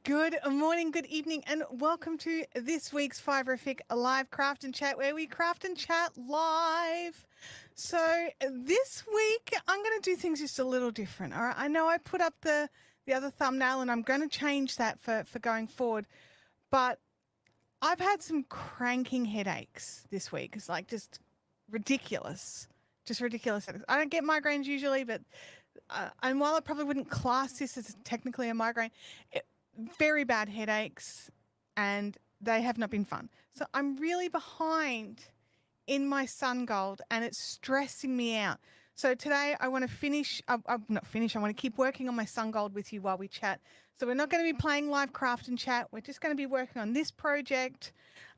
Good morning, good evening, and welcome to this week's Fiverific Live Craft and Chat, where we craft and chat live. So this week, I'm going to do things just a little different. All right, I know I put up the other thumbnail, and I'm going to change that for going forward. But I've had some cranking headaches this week. It's like just ridiculous, just ridiculous headaches. I don't get migraines usually, but and while I probably wouldn't class this as technically a migraine, very bad headaches, and they have not been fun. So I'm really behind in my sun gold, and it's stressing me out. So today I want to finish, not finish, I want to keep working on my sun gold with you while we chat. So we're not going to be playing live craft and chat. We're just going to be working on this project.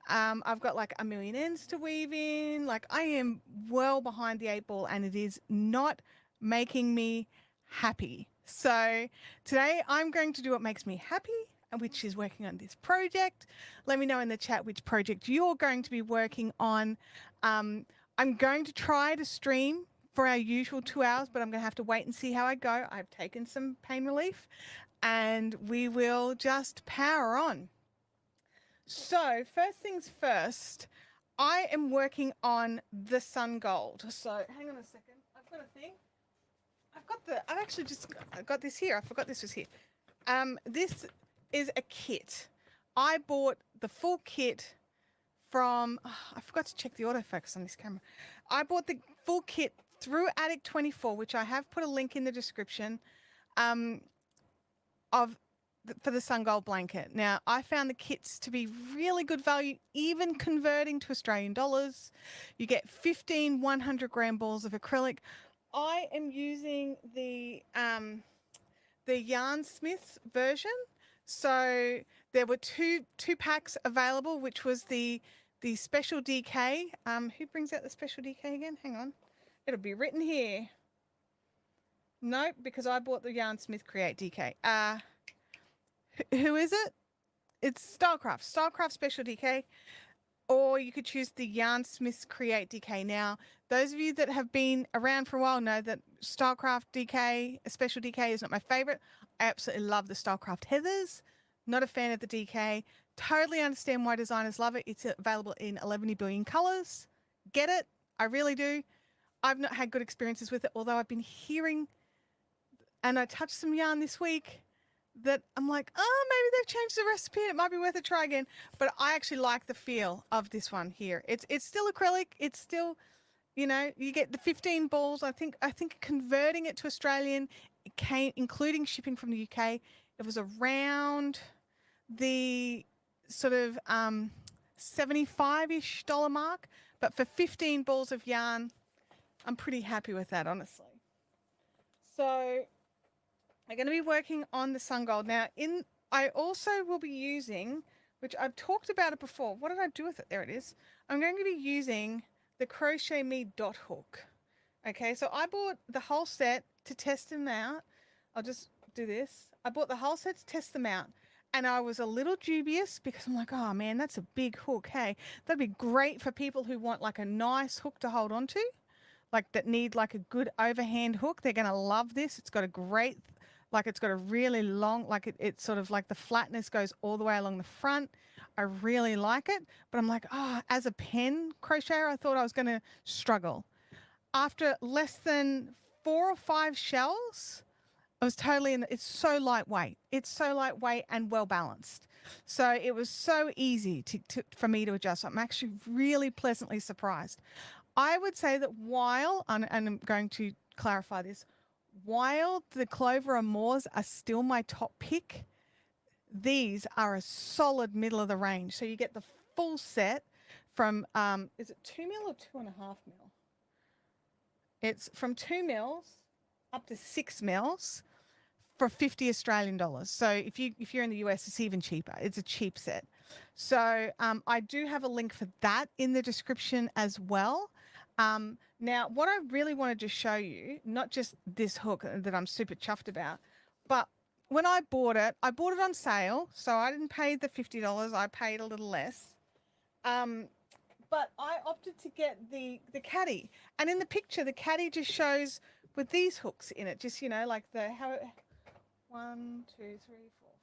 I've got like a million ends to weave in. Like I am well behind the eight ball, and it is not making me happy. So today I'm going to do what makes me happy, which is working on this project. Let me know in the chat which project you're going to be working on. I'm going to try to stream for our usual 2 hours, but I'm going to have to wait and see how I go. I've taken some pain relief, and we will just power on. So first things first, I am working on the sun gold. So hang on a second. I've got a thing. I got this here. I forgot this was here. This is a kit. I bought the full kit from, I forgot to check the autofocus on this camera. I bought the full kit through Attic24, which I have put a link in the description, for the sun gold blanket. Now, I found the kits to be really good value, even converting to Australian dollars. You get 15 100-gram balls of acrylic. I am using the Yarnsmiths version. So there were two packs available, which was the special DK. Who brings out the special DK again? Hang on. It'll be written here. Nope, because I bought the Yarnsmiths Create DK. Who is it? It's Stylecraft Special DK. Or you could choose the Yarnsmiths Create DK. Now, those of you that have been around for a while know that Stylecraft DK, a special DK, is not my favorite. I absolutely love the Stylecraft Heathers. Not a fan of the DK. Totally understand why designers love it. It's available in 11 billion colors. Get it? I really do. I've not had good experiences with it, although I've been hearing, and I touched some yarn this week, that I'm like, oh, maybe they've changed the recipe. It might be worth a try again. But I actually like the feel of this one here. It's still acrylic. It's still, you know, you get the 15 balls. I think converting it to Australian, it came, including shipping from the UK, it was around the sort of 75-ish dollar mark. But for 15 balls of yarn, I'm pretty happy with that, honestly. So I'm going to be working on the sun gold. Now, I also will be using, which I've talked about it before. What did I do with it? There it is. I'm going to be using the Crochet Me dot hook. Okay, so I bought the whole set to test them out. I'll just do this. I bought the whole set to test them out. And I was a little dubious because I'm like, oh man, that's a big hook. Hey, that'd be great for people who want like a nice hook to hold on to, like that need like a good overhand hook. They're going to love this. It's got a great, like it's got a really long, like it's sort of like the flatness goes all the way along the front. I really like it, but I'm like, oh, as a pen crocheter, I thought I was going to struggle. After less than 4 or 5 shells, I was totally in. It's so lightweight. It's so lightweight and well balanced. So it was so easy for me to adjust. I'm actually really pleasantly surprised. I would say that while, and I'm going to clarify this, while the Clover Amours are still my top pick, these are a solid middle of the range. So you get the full set from, is it 2 mil or 2.5 mil? It's from 2 mils up to 6 mils for 50 Australian dollars. So if you're in the US, it's even cheaper. It's a cheap set. So I do have a link for that in the description as well. Now, what I really wanted to show you, not just this hook that I'm super chuffed about, but when I bought it on sale. So I didn't pay the $50. I paid a little less. But I opted to get the caddy. And in the picture, the caddy just shows with these hooks in it, just, you know, like the, how it, 1, 2, 3,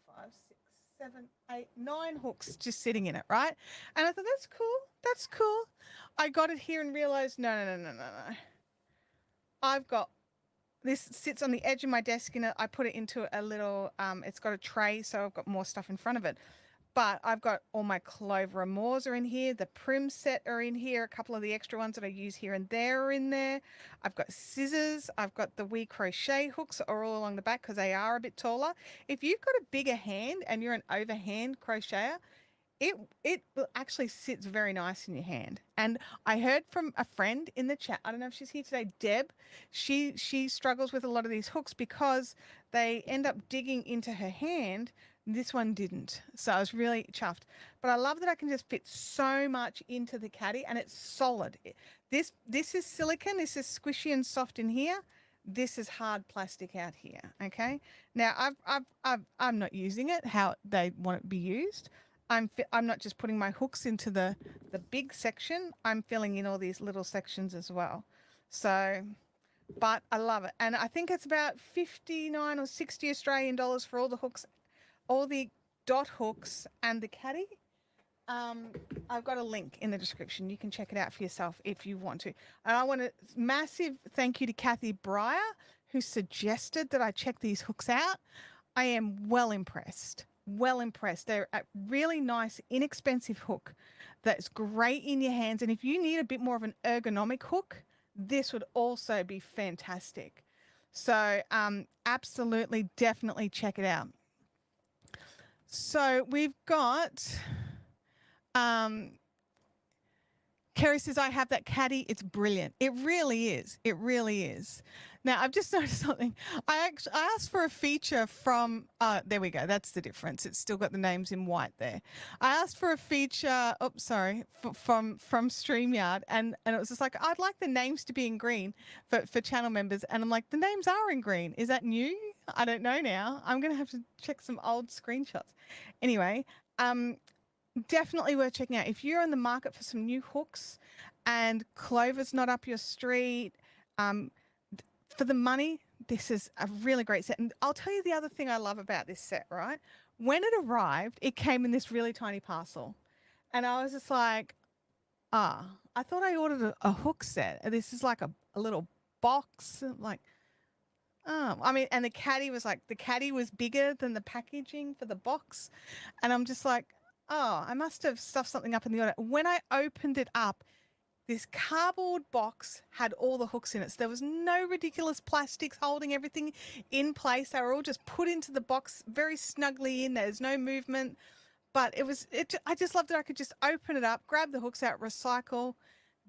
4, 5, 6, 7, 8, 9 hooks just sitting in it, right? And I thought, that's cool. That's cool. I got it here and realized, no. I've got this sits on the edge of my desk and I put it into a little, it's got a tray, so I've got more stuff in front of it. But I've got all my Clover Amours are in here. The Prim set are in here. A couple of the extra ones that I use here and there are in there. I've got scissors. I've got the wee crochet hooks that are all along the back because they are a bit taller. If you've got a bigger hand and you're an overhand crocheter, it actually sits very nice in your hand. And I heard from a friend in the chat, I don't know if she's here today, Deb, she struggles with a lot of these hooks because they end up digging into her hand. This one didn't. So I was really chuffed. But I love that I can just fit so much into the caddy and it's solid. This is silicone, this is squishy and soft in here. This is hard plastic out here, okay? Now I'm not using it how they want it to be used. I'm not just putting my hooks into the big section. I'm filling in all these little sections as well. So, but I love it. And I think it's about 59 or 60 Australian dollars for all the hooks, all the dot hooks and the caddy. I've got a link in the description. You can check it out for yourself if you want to. And I want a massive thank you to Kathy Breyer, who suggested that I check these hooks out. I am well impressed. Well impressed. They're a really nice, inexpensive hook that's great in your hands. And if you need a bit more of an ergonomic hook, this would also be fantastic. So absolutely, definitely check it out. So we've got, Kerry says, I have that caddy. It's brilliant. It really is. It really is. Now, I've just noticed something. I asked for a feature from, there we go. That's the difference. It's still got the names in white there. I asked for a feature, from StreamYard, and it was just like, I'd like the names to be in green for channel members. And I'm like, the names are in green. Is that new? I don't know now. I'm going to have to check some old screenshots. Anyway, definitely worth checking out. If you're in the market for some new hooks and Clover's not up your street, for the money, this is a really great set. And I'll tell you the other thing I love about this set, right? When it arrived, it came in this really tiny parcel. And I was just like, I thought I ordered a hook set. And this is like a little box. Like, I mean, and the caddy was bigger than the packaging for the box. And I'm just like, I must have stuffed something up in the order. When I opened it up, this cardboard box had all the hooks in it. So there was no ridiculous plastics holding everything in place. They were all just put into the box very snugly in. There's no movement. But I just loved that I could just open it up, grab the hooks out, recycle,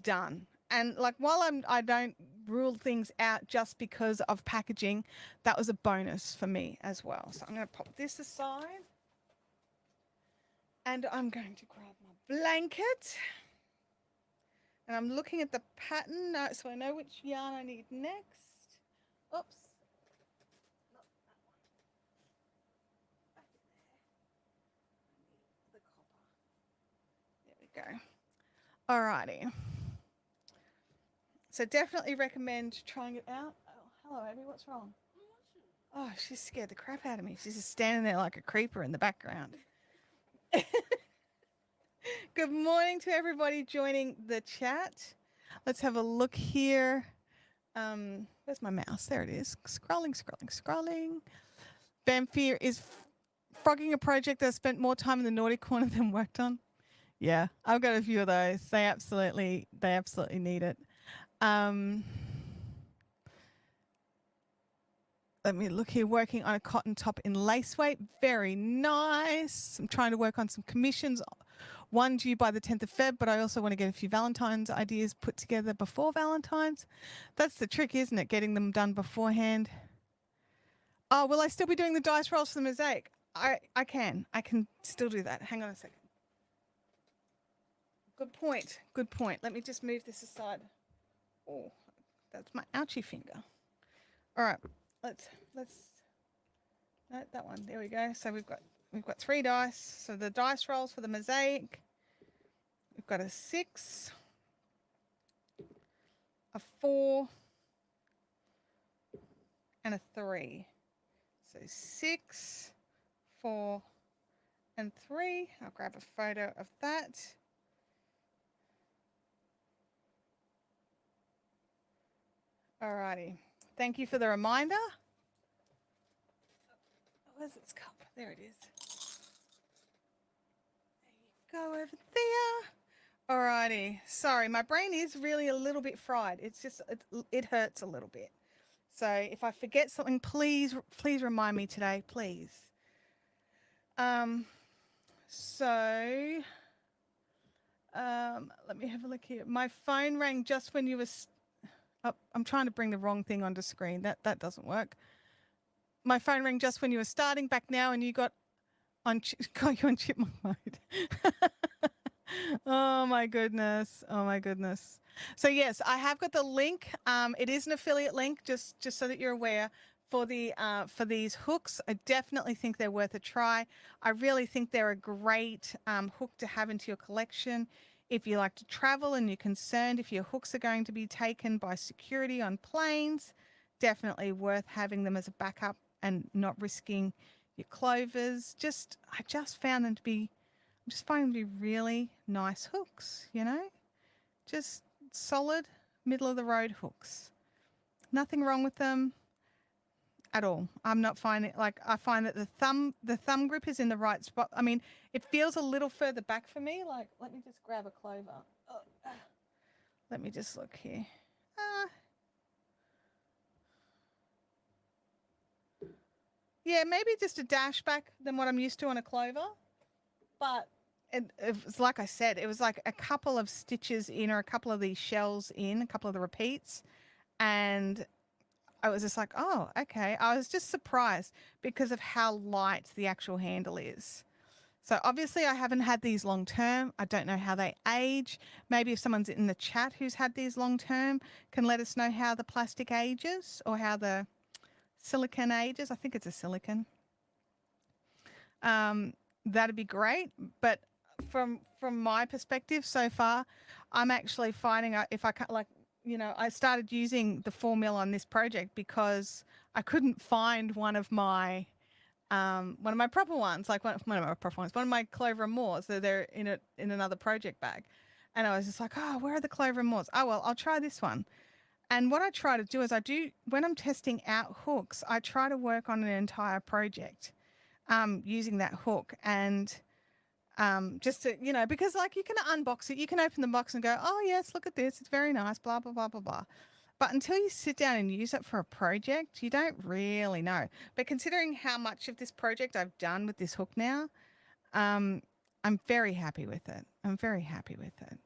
done. And like, while I don't rule things out just because of packaging, that was a bonus for me as well. So I'm going to pop this aside. And I'm going to grab my blanket. And I'm looking at the pattern so I know which yarn I need next. Oops. Not that one. Back in there. I need the copper. There we go. Alrighty. So definitely recommend trying it out. Oh, hello, Abby. What's wrong? Oh, she's scared the crap out of me. She's just standing there like a creeper in the background. Good morning to everybody joining the chat. Let's have a look here. Where's my mouse? There it is. Scrolling. Bamfir is frogging a project that spent more time in the naughty corner than worked on. Yeah, I've got a few of those. They absolutely need it. Let me look here, working on a cotton top in lace weight. Very nice. I'm trying to work on some commissions. One due by the 10th of Feb, but I also want to get a few Valentine's ideas put together before Valentine's. That's the trick, isn't it? Getting them done beforehand. Oh, will I still be doing the dice rolls for the mosaic? I can still do that. Hang on a second. Good point. Let me just move this aside. Oh, that's my ouchie finger. All right, let's no, that one. There we go. So we've got 3 dice. So the dice rolls for the mosaic. We've got a 6, a 4, and a 3. So 6, 4, and 3. I'll grab a photo of that. Alrighty. Thank you for the reminder. Where's its cup? There it is. There you go over there. Alrighty. Sorry, my brain is really a little bit fried. It's just, it hurts a little bit. So if I forget something, please remind me today, please. So let me have a look here. My phone rang just when you were. Oh, I'm trying to bring the wrong thing onto screen. That doesn't work. My phone rang just when you were starting back now, and you got you on chipmunk mode. Oh my goodness. Oh my goodness. So yes, I have got the link. It is an affiliate link, just so that you're aware. For these hooks, I definitely think they're worth a try. I really think they're a great hook to have into your collection. If you like to travel and you're concerned if your hooks are going to be taken by security on planes, definitely worth having them as a backup and not risking your clovers. I just found them to be, I'm just finding them to be really nice hooks, you know, just solid middle of the road hooks. Nothing wrong with them at all. I'm not finding, like, I find that the thumb grip is in the right spot. I mean, it feels a little further back for me. Like, let me just grab a clover. Let me just look here. Yeah, maybe just a dash back than what I'm used to on a clover. But it was, like I said, it was like a couple of stitches in, or a couple of these shells in, a couple of the repeats. And I was just like, oh, okay. I was just surprised because of how light the actual handle is. So obviously I haven't had these long term. I don't know how they age. Maybe if someone's in the chat who's had these long term can let us know how the plastic ages or how the silicone ages. I think it's a silicone. That'd be great. But from my perspective so far, I'm actually finding if I can't, like, you know, I started using the 4mm on this project because I couldn't find one of my proper ones, like one of my proper ones, one of my Clover and Moores. They're in another project bag. And I was just like, oh, where are the Clover and Moores? Oh, well, I'll try this one. And what I try to do is when I'm testing out hooks, I try to work on an entire project using that hook. And just to, you know, because like you can unbox it, you can open the box and go, oh yes, look at this, it's very nice, blah, blah, blah, blah, blah. But until you sit down and use it for a project, you don't really know. But considering how much of this project I've done with this hook now, I'm very happy with it. I'm very happy with it.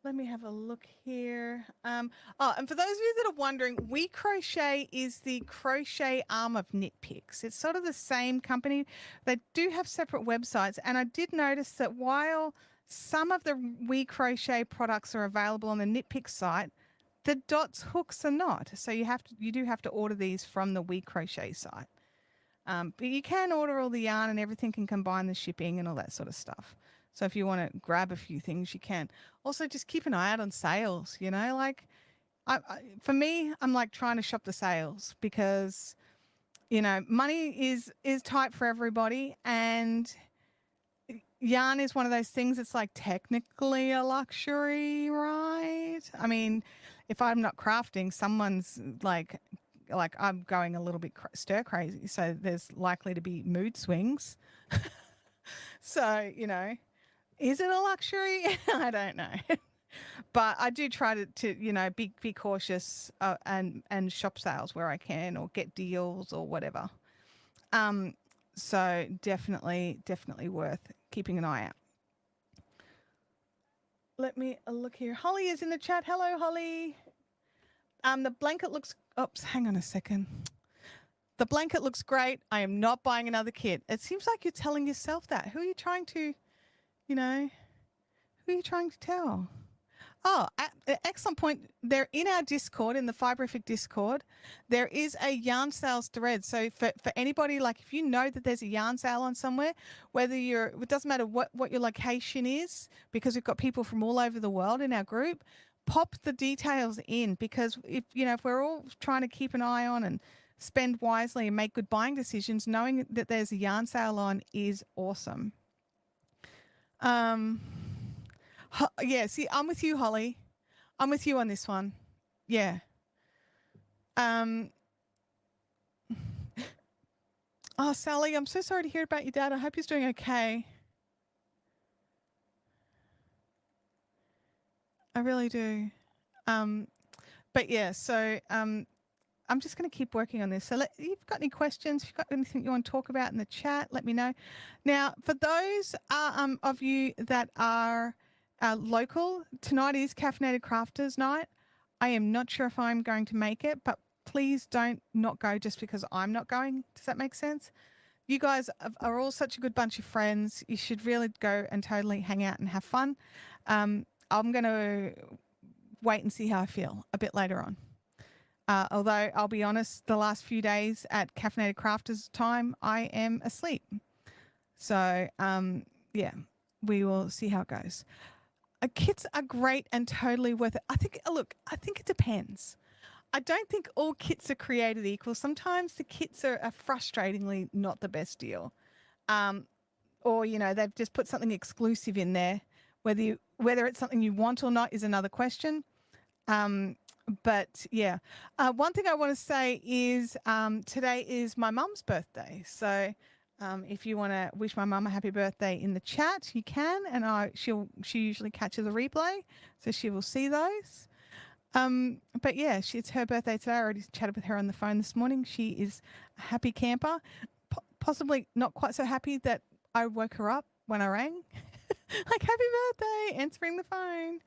Let me have a look here. And for those of you that are wondering, We Crochet is the crochet arm of Knit Picks. It's sort of the same company. They do have separate websites. And I did notice that while some of the We Crochet products are available on the Knit Picks site, the dots hooks are not. So you do have to order these from the We Crochet site. But you can order all the yarn and everything, can combine the shipping and all that sort of stuff. So if you want to grab a few things, you can. Also, just keep an eye out on sales, you know, like for me, I'm like trying to shop the sales because, you know, money is tight for everybody. And yarn is one of those things that's like technically a luxury, right? I mean, if I'm not crafting, someone's like I'm going a little bit stir crazy. So there's likely to be mood swings. So, you know, is it a luxury? I don't know. But I do try to you know, be cautious and shop sales where I can, or get deals or whatever. So definitely worth keeping an eye out. Let me look here. Holly is in the chat. Hello, Holly. The blanket looks, oops, hang on a second. The blanket looks great. I am not buying another kit. It seems like you're telling yourself that. Who are you trying to, you know, who are you trying to tell? Oh, excellent point. They're in our Discord, in the Fiberific Discord. There is a yarn sales thread. So for anybody, like if you know that there's a yarn sale on somewhere, whether it doesn't matter what your location is, because we've got people from all over the world in our group, pop the details in, because if we're all trying to keep an eye on and spend wisely and make good buying decisions, knowing that there's a yarn sale on is awesome. Yeah, see, I'm with you, Holly. I'm with you on this one. Yeah. Oh, Sally, I'm so sorry to hear about your dad. I hope he's doing okay. I really do. But yeah, so I'm just going to keep working on this. So if you've got any questions, if you've got anything you want to talk about in the chat, let me know. Now, for those of you that are local, tonight is Caffeinated Crafters night. I am not sure if I'm going to make it, but please don't not go just because I'm not going. Does that make sense? You guys are all such a good bunch of friends. You should really go and totally hang out and have fun. I'm going to wait and see how I feel a bit later on. Although I'll be honest, the last few days at Caffeinated Crafters time, I am asleep. So, yeah, we will see how it goes. Kits are great and totally worth it. I think it depends. I don't think all kits are created equal. Sometimes the kits are frustratingly not the best deal. Or, they've just put something exclusive in there. Whether it's something you want or not is another question. But yeah, one thing I want to say is today is my mum's birthday. So if you want to wish my mum a happy birthday in the chat, you can, and she usually catches a replay, so she will see those. But yeah, it's her birthday today. I already chatted with her on the phone this morning. She is a happy camper, possibly not quite so happy that I woke her up when I rang. Like, happy birthday, answering the phone.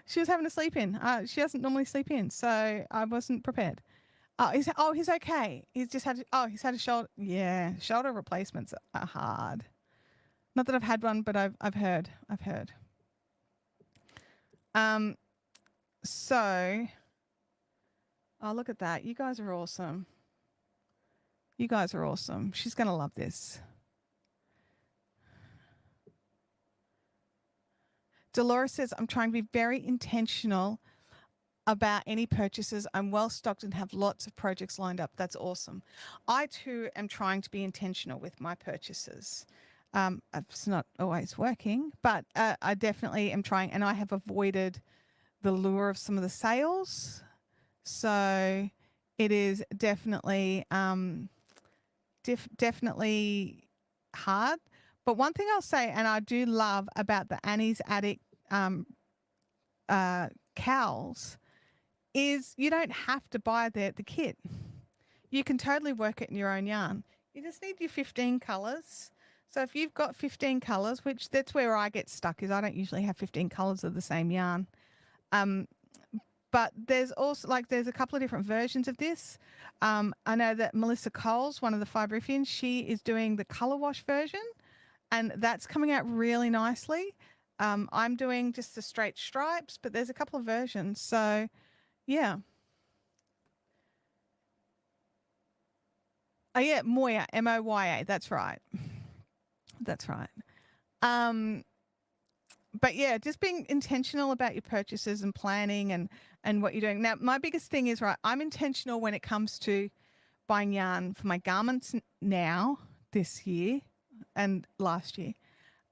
She was having a sleep in. She doesn't normally sleep in, so I wasn't prepared. He's okay. He's had a shoulder. Yeah, shoulder replacements are hard. Not that I've had one, but I've heard. So, look at that. You guys are awesome. She's going to love this. Dolores says, I'm trying to be very intentional about any purchases. I'm well stocked and have lots of projects lined up. That's awesome. I too am trying to be intentional with my purchases. It's not always working, but I definitely am trying, and I have avoided the lure of some of the sales. So it is definitely definitely hard. But one thing I'll say, and I do love about the Annie's Attic cowls, is you don't have to buy the kit. You can totally work it in your own yarn. You just need your 15 colours. So if you've got 15 colours, which that's where I get stuck, is I don't usually have 15 colours of the same yarn. But there's also, there's a couple of different versions of this. I know that Melissa Coles, one of the Fiberifians, she is doing the colour wash version, and that's coming out really nicely. I'm doing just the straight stripes, but there's a couple of versions. So, yeah. Oh, yeah, Moya, Moya. That's right. That's right. But yeah, just being intentional about your purchases and planning and what you're doing. Now, my biggest thing is, right, I'm intentional when it comes to buying yarn for my garments now, this year and last year.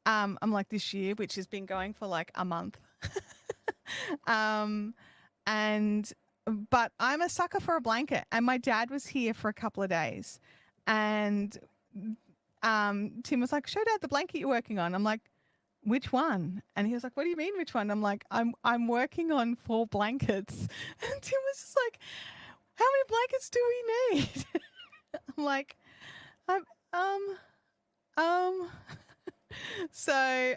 I'm like this year, which has been going for like a month. But I'm a sucker for a blanket, and my dad was here for a couple of days, and Tim was like, "Show Dad the blanket you're working on." I'm like, "Which one?" And he was like, "What do you mean, which one?" I'm like, I'm working on 4 blankets." And Tim was just like, "How many blankets do we need?" I'm like, So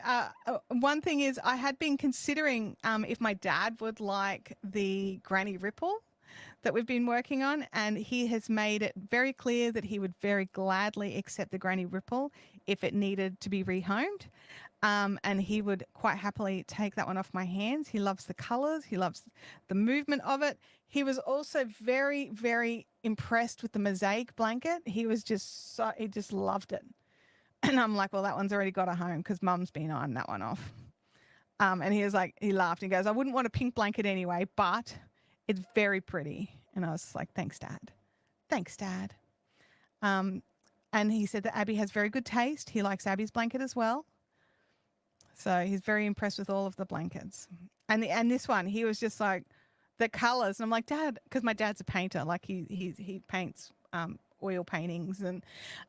one thing is, I had been considering if my dad would like the granny ripple that we've been working on, and he has made it very clear that he would very gladly accept the granny ripple if it needed to be rehomed. And he would quite happily take that one off my hands. He loves the colors. He loves the movement of it. He was also very, very impressed with the mosaic blanket. He just loved it. And I'm like, well, that one's already got a home because Mum's been eyeing that one off. And he was like, he laughed and goes, I wouldn't want a pink blanket anyway, but it's very pretty. And I was like, thanks, Dad. Thanks, Dad. And he said that Abby has very good taste. He likes Abby's blanket as well. So he's very impressed with all of the blankets. And this one, he was just like, the colors. And I'm like, Dad, because my dad's a painter. Like he paints oil paintings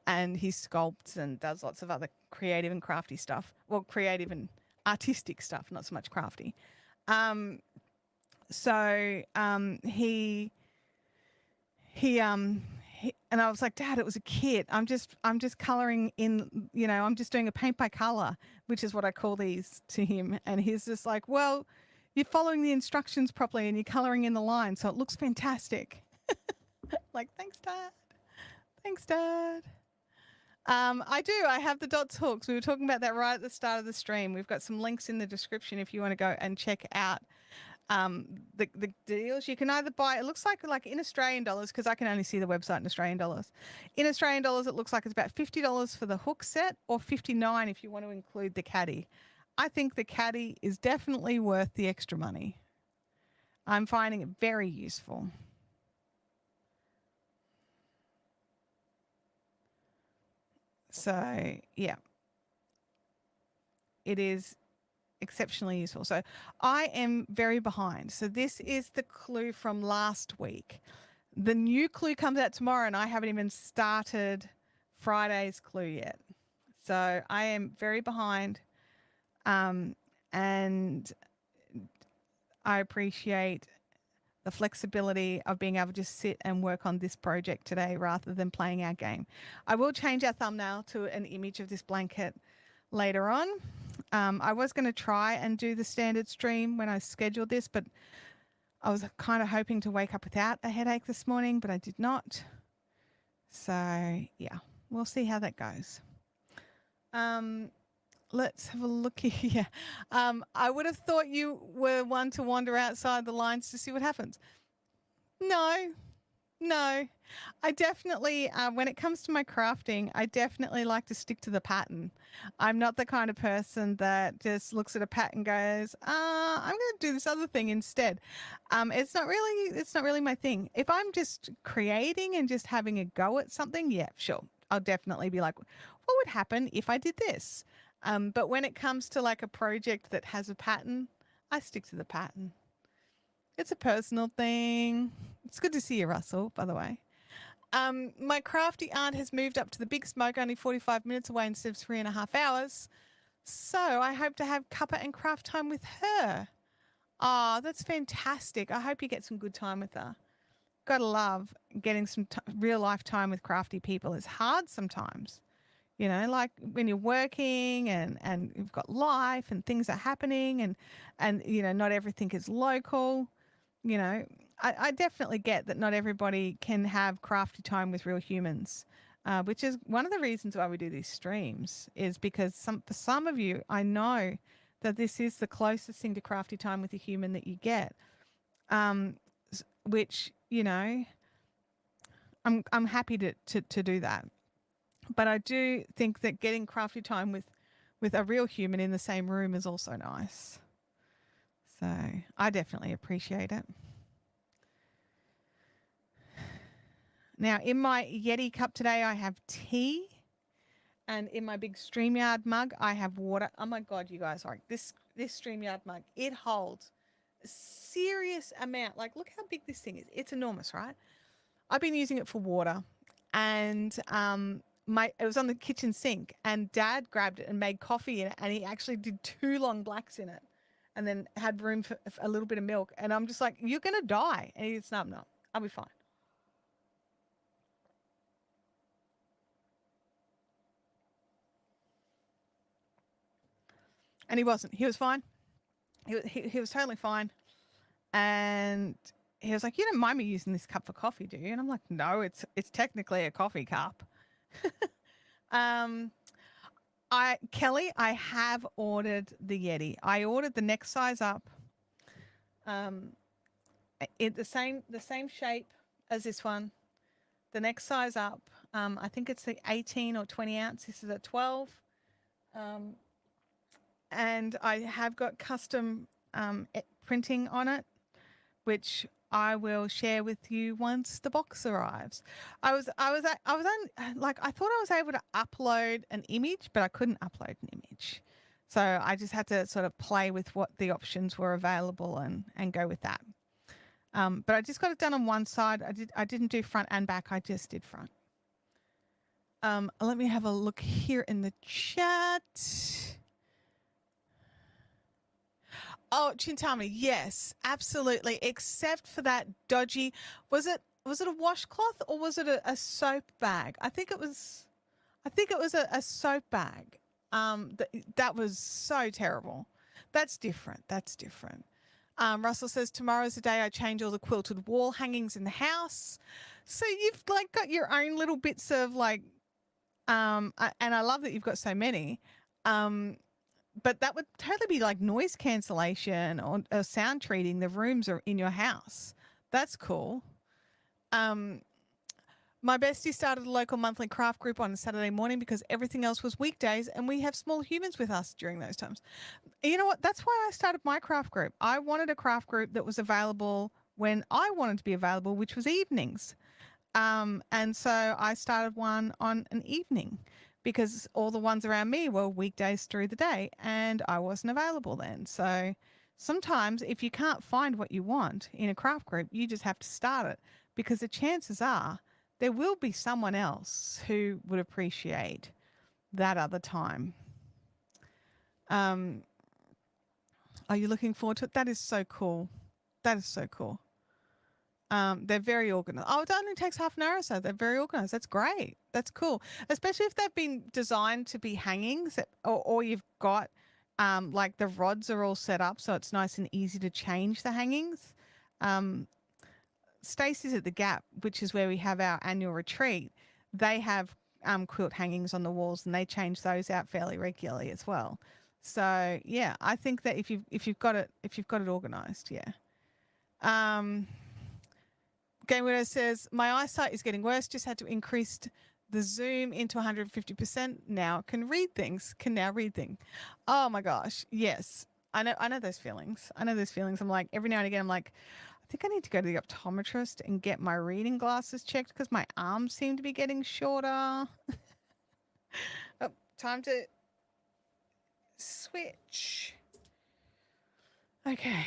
and he sculpts and does lots of other creative and crafty stuff. Well, creative and artistic stuff, not so much crafty. He and I was like, Dad, it was a kit. I'm just coloring in, I'm just doing a paint by color, which is what I call these to him. And he's just like, well, you're following the instructions properly and you're coloring in the line, so it looks fantastic. Like, thanks, Dad. Thanks, Dad. I have the dots hooks. We were talking about that right at the start of the stream. We've got some links in the description if you want to go and check out the deals. You can either buy, it looks like in Australian dollars, because I can only see the website in Australian dollars. In Australian dollars, it looks like it's about $50 for the hook set, or $59 if you want to include the caddy. I think the caddy is definitely worth the extra money. I'm finding it very useful. So, yeah, it is exceptionally useful. So I am very behind. So this is the clue from last week. The new clue comes out tomorrow and I haven't even started Friday's clue yet. So I am very behind. And I appreciate the flexibility of being able to just sit and work on this project today rather than playing our game. I will change our thumbnail to an image of this blanket later on. I was going to try and do the standard stream when I scheduled this, but I was kind of hoping to wake up without a headache this morning, but I did not. So, yeah, we'll see how that goes. Let's have a look here. I would have thought you were one to wander outside the lines to see what happens. No. I definitely, when it comes to my crafting, I definitely like to stick to the pattern. I'm not the kind of person that just looks at a pattern and goes, I'm going to do this other thing instead. It's not really my thing. If I'm just creating and just having a go at something, yeah, sure. I'll definitely be like, what would happen if I did this? But when it comes to like a project that has a pattern, I stick to the pattern. It's a personal thing. It's good to see you, Russell, by the way. My crafty aunt has moved up to the Big Smoke, only 45 minutes away instead of 3.5 hours. So I hope to have cuppa and craft time with her. Oh, that's fantastic. I hope you get some good time with her. Gotta love getting some real life time with crafty people. It's hard sometimes. Like when you're working and you've got life and things are happening and not everything is local. I definitely get that not everybody can have crafty time with real humans, which is one of the reasons why we do these streams, is because for some of you, I know that this is the closest thing to crafty time with a human that you get, which, I'm happy to do that. But I do think that getting crafty time with a real human in the same room is also nice. So I definitely appreciate it. Now, in my Yeti cup today, I have tea. And in my big StreamYard mug, I have water. Oh, my God, you guys. Like this StreamYard mug, it holds a serious amount. Like, look how big this thing is. It's enormous, right? I've been using it for water. And it was on the kitchen sink. And Dad grabbed it and made coffee in it. And he actually did 2 long blacks in it. And then had room for a little bit of milk. And I'm just like, you're going to die. And he's, no, I'll be fine. And he wasn't. He was fine. He was totally fine. And he was like, you don't mind me using this cup for coffee, do you? And I'm like, no, it's technically a coffee cup. Kelly, I have ordered the Yeti. I ordered the next size up. The same shape as this one. The next size up. I think it's the 18 or 20 ounce. This is a 12. And I have got custom printing on it, which I will share with you once the box arrives. I was on, like, I thought I was able to upload an image, but I couldn't upload an image. So I just had to sort of play with what the options were available and go with that. But I just got it done on one side. I didn't do front and back. I just did front. Let me have a look here in the chat. Oh, Chintami, yes, absolutely. Except for that dodgy, was it a washcloth or was it a soap bag? I think it was a soap bag. That was so terrible. That's different. That's different. Russell says tomorrow's the day I change all the quilted wall hangings in the house. So you've like got your own little bits of like, and I love that you've got so many. But that would totally be like noise cancellation or sound treating the rooms are in your house. That's cool. My bestie started a local monthly craft group on a Saturday morning because everything else was weekdays and we have small humans with us during those times. You know what? That's why I started my craft group. I wanted a craft group that was available when I wanted to be available, which was evenings. And so I started one on an evening because all the ones around me were weekdays through the day and I wasn't available then. So sometimes if you can't find what you want in a craft group, you just have to start it because the chances are there will be someone else who would appreciate that other time. Are you looking forward to it? That is so cool. That is so cool. They're very organized. Oh, it only takes half an hour or so. They're very organized. That's great. That's cool. Especially if they've been designed to be hangings or you've got like the rods are all set up so it's nice and easy to change the hangings. Stacey's at the Gap, which is where we have our annual retreat. They have quilt hangings on the walls and they change those out fairly regularly as well. So yeah, I think that if you've got it organized, yeah. Game Widow says, my eyesight is getting worse. Just had to increase the zoom into 150%. Now can now read things. Oh my gosh. Yes. I know those feelings. I'm like, every now and again, I'm like, I think I need to go to the optometrist and get my reading glasses checked because my arms seem to be getting shorter. Oh, time to switch. Okay.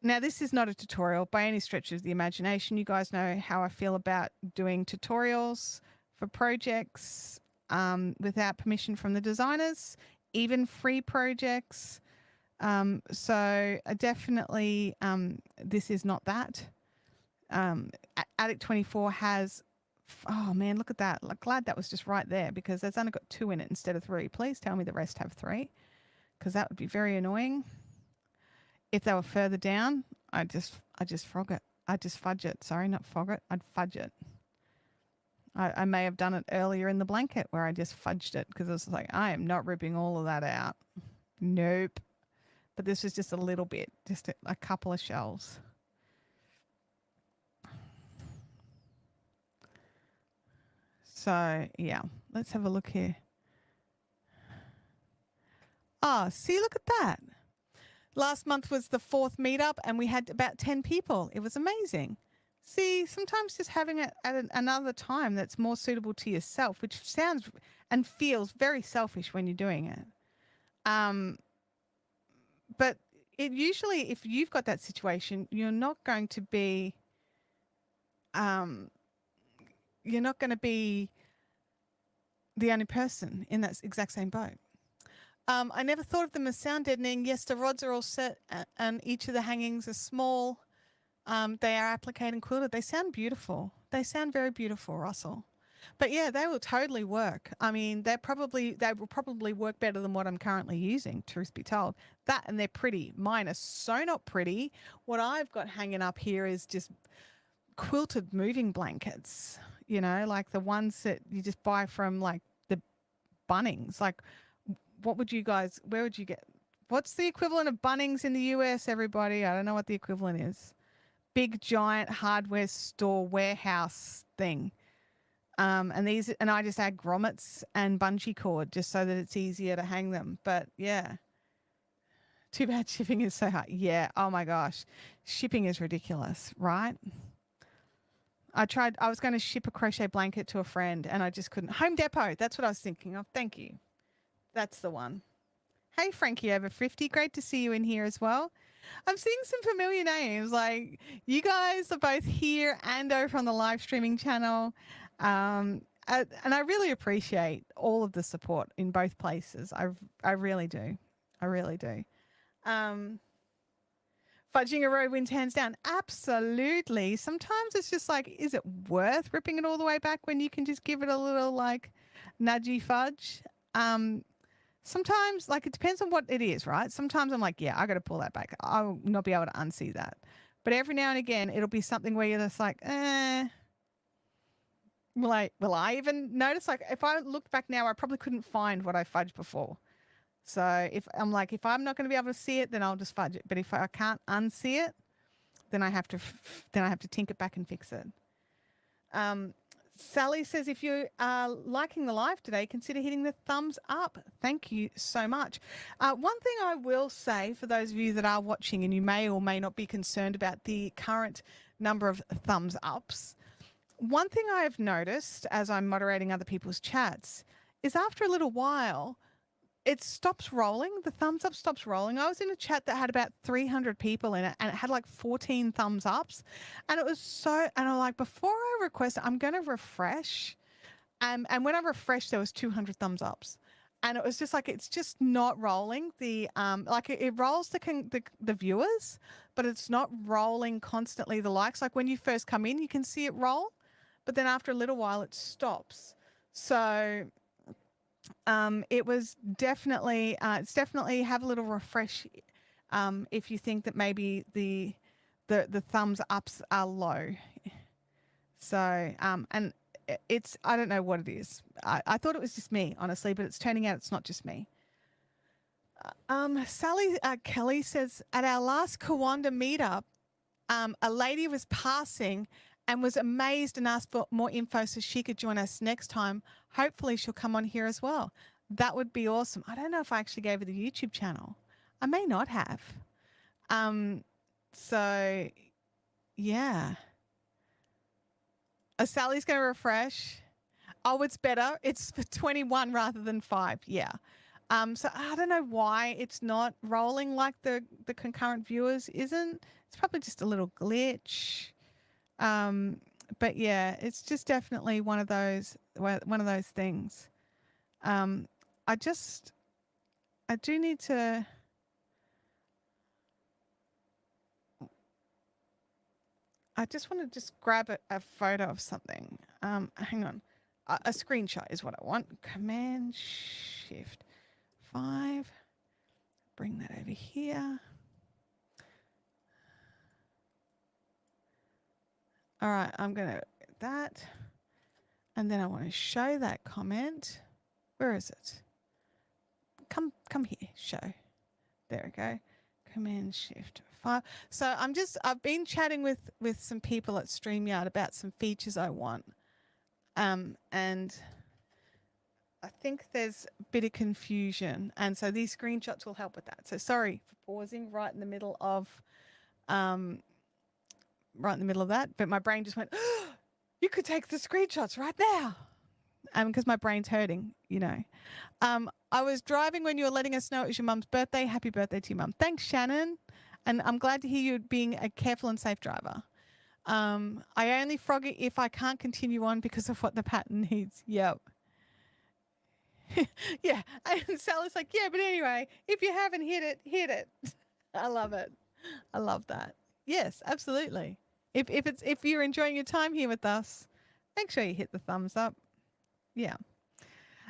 Now, this is not a tutorial by any stretch of the imagination. You guys know how I feel about doing tutorials for projects without permission from the designers, even free projects. So definitely this is not that. Attic 24 has, oh man, look at that. Like, glad that was just right there because there's only got 2 in it instead of 3. Please tell me the rest have 3 because that would be very annoying. If they were further down, I just frog it. I just fudge it. Sorry, not frog it. I'd fudge it. I may have done it earlier in the blanket where I just fudged it because it was like, I am not ripping all of that out. Nope. But this was just a little bit, just a couple of shelves. So, yeah, let's have a look here. Oh, see, look at that. Last month was the 4th meetup and we had about 10 people. It was amazing. See, sometimes just having it at another time that's more suitable to yourself, which sounds and feels very selfish when you're doing it. But it usually, if you've got that situation, you're not going to be the only person in that exact same boat. I never thought of them as sound deadening. Yes, the rods are all set and each of the hangings are small. They are appliqued and quilted. They sound beautiful. They sound very beautiful, Russell. But yeah, they will totally work. I mean, they will probably work better than what I'm currently using, truth be told. That and they're pretty. Mine are so not pretty. What I've got hanging up here is just quilted moving blankets, you know, like the ones that you just buy from like the Bunnings. Like, where would you get, what's the equivalent of Bunnings in the US, everybody? I don't know what the equivalent is. Big giant hardware store warehouse thing. And I just add grommets and bungee cord just so that it's easier to hang them. But yeah, Too bad shipping is so hard. Yeah. Oh my gosh. Shipping is ridiculous, right? I was going to ship a crochet blanket to a friend and I just couldn't. Home Depot. That's what I was thinking of. Thank you. That's the one. Hey, Frankie over 50. Great to see you in here as well. I'm seeing some familiar names. Like you guys are both here and over on the live streaming channel. And I really appreciate all of the support in both places. I really do. I really do. Fudging a row wins hands down. Absolutely. Sometimes it's just like, is it worth ripping it all the way back when you can just give it a little like nudgy fudge? Sometimes, like, it depends on what it is, right? Sometimes I'm like, yeah, I got to pull that back. I'll not be able to unsee that. But every now and again, it'll be something where you're just like, will I even notice? Like, if I looked back now, I probably couldn't find what I fudged before. So if I'm not going to be able to see it, then I'll just fudge it. But if I can't unsee it, then I have to tink it back and fix it. Sally says, if you are liking the live today, consider hitting the thumbs up. Thank you so much. One thing I will say for those of you that are watching and you may or may not be concerned about the current number of thumbs ups, one thing I have noticed as I'm moderating other people's chats is after a little while, it stops rolling. The thumbs up stops rolling. I was in a chat that had about 300 people in it and it had like 14 thumbs ups. And it was so, and I'm like, before I request, I'm going to refresh. And when I refreshed, there was 200 thumbs ups. And it was just like, it's just not rolling. Like it rolls the viewers, but it's not rolling constantly the likes. Like when you first come in, you can see it roll, but then after a little while it stops. So it was definitely, it's definitely have a little refresh if you think that maybe the thumbs ups are low. So, and it's, I don't know what it is. I thought it was just me, honestly, but it's turning out it's not just me. Sally Kelly says, at our last Kawanda meetup, a lady was passing and was amazed and asked for more info so she could join us next time. Hopefully she'll come on here as well. That would be awesome. I don't know if I actually gave her the YouTube channel. I may not have. So, yeah. Sally's going to refresh. Oh, it's better. It's for 21 rather than 5. Yeah. So I don't know why it's not rolling like the concurrent viewers isn't. It's probably just a little glitch. But yeah, it's just definitely one of those things. I do need to. I just want to just grab a photo of something. Hang on. A screenshot is what I want. Command Shift 5. Bring that over here. All right, I'm going to get that. And then I want to show that comment. Where is it? Come here, show. There we go. Command Shift 5. So I've been chatting with some people at StreamYard about some features I want. And I think there's a bit of confusion. And so these screenshots will help with that. So sorry for pausing right in the middle of that, but my brain just went, oh, you could take the screenshots right now. Because my brain's hurting, you know. I was driving when you were letting us know it was your mum's birthday. Happy birthday to your mum. Thanks, Shannon. And I'm glad to hear you being a careful and safe driver. I only frog it if I can't continue on because of what the pattern needs. Yep. Yeah. And Sally's like, yeah, but anyway, if you haven't hit it, hit it. I love it. I love that. Yes, absolutely. If you're enjoying your time here with us, make sure you hit the thumbs up. Yeah.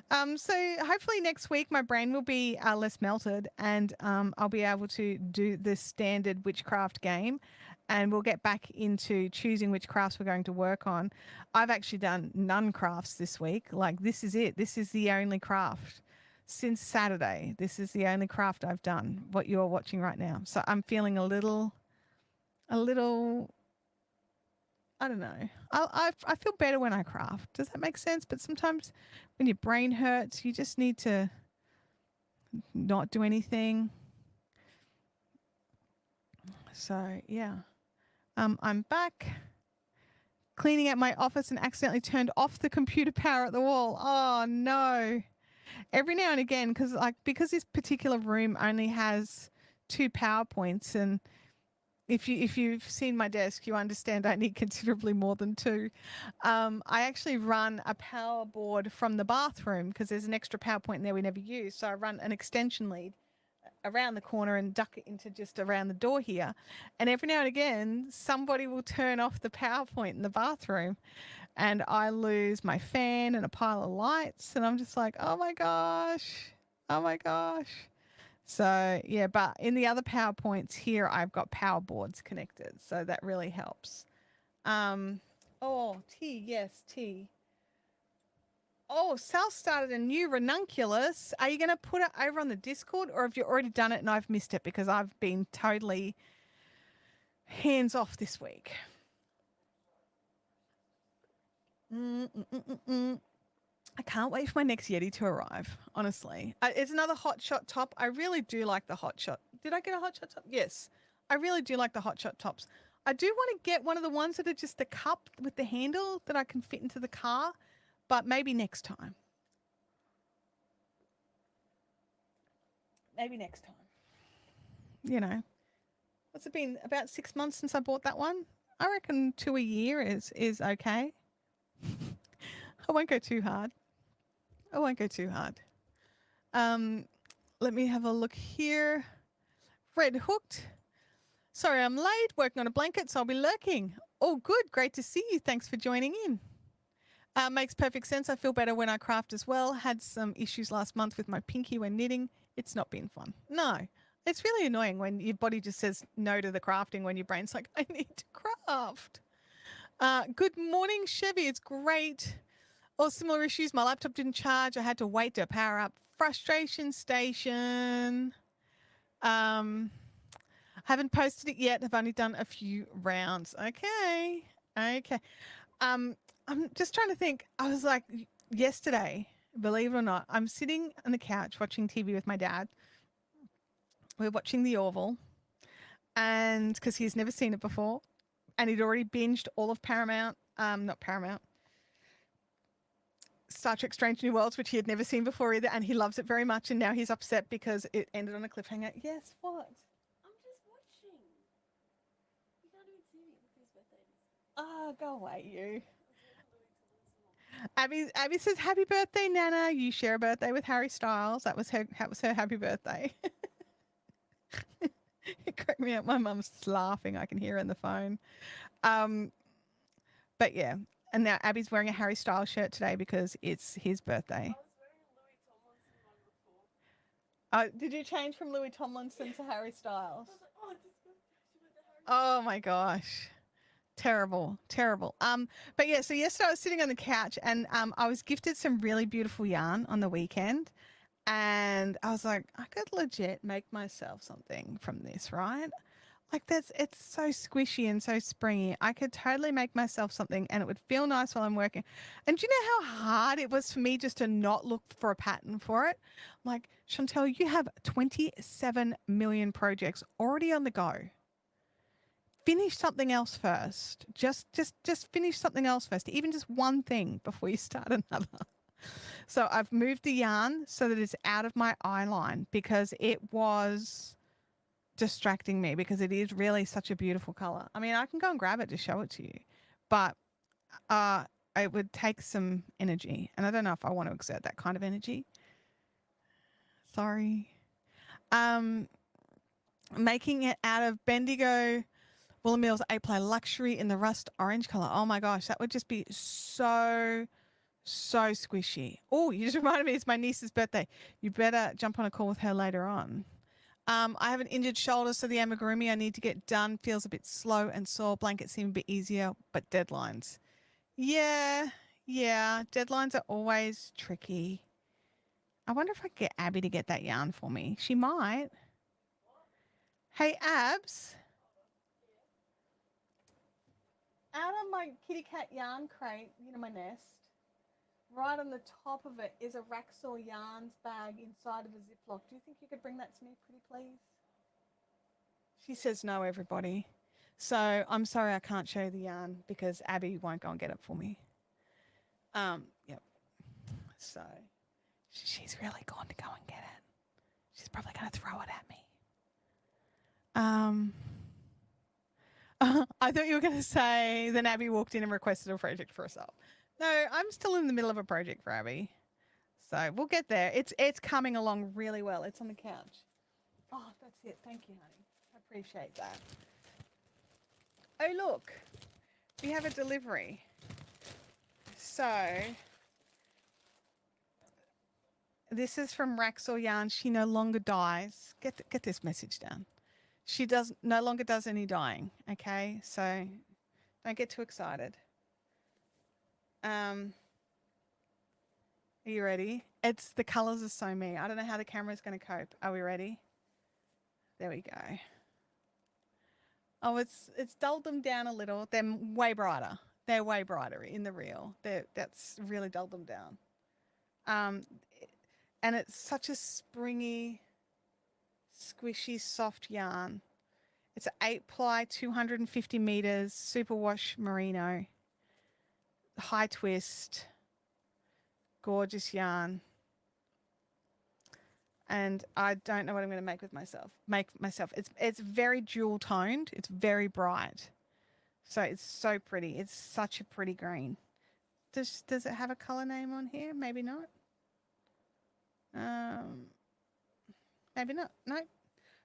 So hopefully next week my brain will be less melted and I'll be able to do the standard witchcraft game and we'll get back into choosing which crafts we're going to work on. I've actually done none crafts this week. Like this is it. This is the only craft since Saturday. This is the only craft I've done, what you're watching right now. So I'm feeling a little, I don't know. I feel better when I craft. Does that make sense? But sometimes when your brain hurts, you just need to not do anything. So yeah, I'm back cleaning out my office and accidentally turned off the computer power at the wall. Oh no. Every now and again, because this particular room only has 2 power points, and if you've seen my desk, you understand I need considerably more than 2. I actually run a power board from the bathroom because there's an extra power point in there we never use. So I run an extension lead around the corner and duck it into just around the door here. And every now and again, somebody will turn off the power point in the bathroom and I lose my fan and a pile of lights. And I'm just like, oh my gosh. Oh my gosh. So yeah, but in the other power points here, I've got power boards connected. So that really helps. Oh, tea. Yes, tea. Oh, Sal started a new ranunculus. Are you going to put it over on the Discord, or have you already done it and I've missed it because I've been totally hands off this week? I can't wait for my next Yeti to arrive, honestly. It's another hot shot top. I really do like the hot shot. Did I get a hot shot top? Yes. I really do like the hot shot tops. I do want to get one of the ones that are just the cup with the handle that I can fit into the car, but maybe next time. Maybe next time. You know, what's it been? About 6 months since I bought that one? I reckon 2 a year is okay. I won't go too hard. I won't go too hard. Let me have a look here. Red hooked. Sorry, I'm late. Working on a blanket, so I'll be lurking. Oh, good. Great to see you. Thanks for joining in. Makes perfect sense. I feel better when I craft as well. Had some issues last month with my pinky when knitting. It's not been fun. No. It's really annoying when your body just says no to the crafting when your brain's like, I need to craft. Good morning, Chevy. It's great. All similar issues. My laptop didn't charge. I had to wait to power up. Frustration station. Haven't posted it yet. I've only done a few rounds. Okay. I'm just trying to think. I was like, yesterday, believe it or not, I'm sitting on the couch watching TV with my dad. We're watching The Orville, and because he's never seen it before, and he'd already binged all of Paramount, not Paramount, Star Trek Strange New Worlds, which he had never seen before either, and he loves it very much, and now he's upset because it ended on a cliffhanger. Yes, what? I'm just watching. You can't even see me. Look whose birthday it is. Oh, go away, you. Abby says, happy birthday, Nana. You share a birthday with Harry Styles. That was her happy birthday. It cracked me up. My mum's laughing. I can hear her on the phone. But yeah. And now Abby's wearing a Harry Styles shirt today because it's his birthday. I was wearing a Louis Tomlinson one before. Did you change from Louis Tomlinson to Harry Styles? I was like, oh, this she went to Harry. Oh my gosh. Terrible. But yeah, so yesterday I was sitting on the couch and I was gifted some really beautiful yarn on the weekend. And I was like, I could legit make myself something from this, right? Like it's so squishy and so springy. I could totally make myself something and it would feel nice while I'm working. And do you know how hard it was for me just to not look for a pattern for it? I'm like, Chantel, you have 27 million projects already on the go. Finish something else first. Just finish something else first. Even just one thing before you start another. So I've moved the yarn so that it's out of my eye line because it was distracting me because it is really such a beautiful color. I mean, I can go and grab it to show it to you, but it would take some energy, and I don't know if I want to exert that kind of energy. Sorry. Making it out of Bendigo Woolly Mills 8-ply luxury in the rust orange color. Oh my gosh, that would just be so squishy. Oh, you just reminded me it's my niece's birthday. You better jump on a call with her later on. I have an injured shoulder, so the amigurumi I need to get done feels a bit slow and sore. Blankets seem a bit easier, but deadlines. Yeah. Deadlines are always tricky. I wonder if I can get Abby to get that yarn for me. She might. Hey, Abs. Out of my kitty cat yarn crate, my nest, right on the top of it is a Raxor Yarns bag inside of a Ziploc. Do you think you could bring that to me, pretty please? She says no, everybody. So I'm sorry I can't show you the yarn because Abby won't go and get it for me. Yep. So she's really gone to go and get it. She's probably going to throw it at me. I thought you were going to say then Abby walked in and requested a project for herself. No, I'm still in the middle of a project for Abby. So we'll get there. It's coming along really well. It's on the couch. Oh, that's it. Thank you, honey. I appreciate that. Oh, look. We have a delivery. So this is from Raxor Yarn. She no longer dyes. Get this message down. She no longer does any dyeing. Okay, so don't get too excited. Are you ready? The colors are so me. I don't know how the camera's going to cope. Are we ready? There we go. Oh, it's dulled them down a little. They're way brighter. They're way brighter in the reel. That's really dulled them down. And it's such a springy, squishy, soft yarn. It's an 8-ply, 250 meters, superwash merino, high twist, gorgeous yarn. And I don't know what I'm going to make myself. It's very jewel toned. It's very bright. So it's so pretty. It's such a pretty green. Does it have a color name on here? Maybe not. Maybe not. No.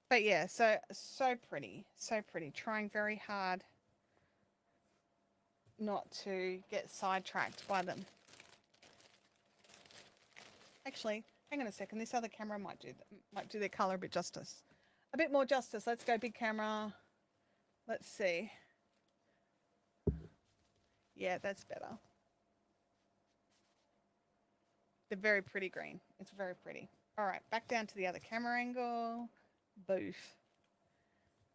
But yeah, so pretty. So pretty. Trying very hard not to get sidetracked by them. Actually, hang on a second. This other camera might do their color a bit more justice. Let's go big camera. Let's see. Yeah, that's better. They're very pretty green. It's very pretty. All right, back down to the other camera angle. Boof.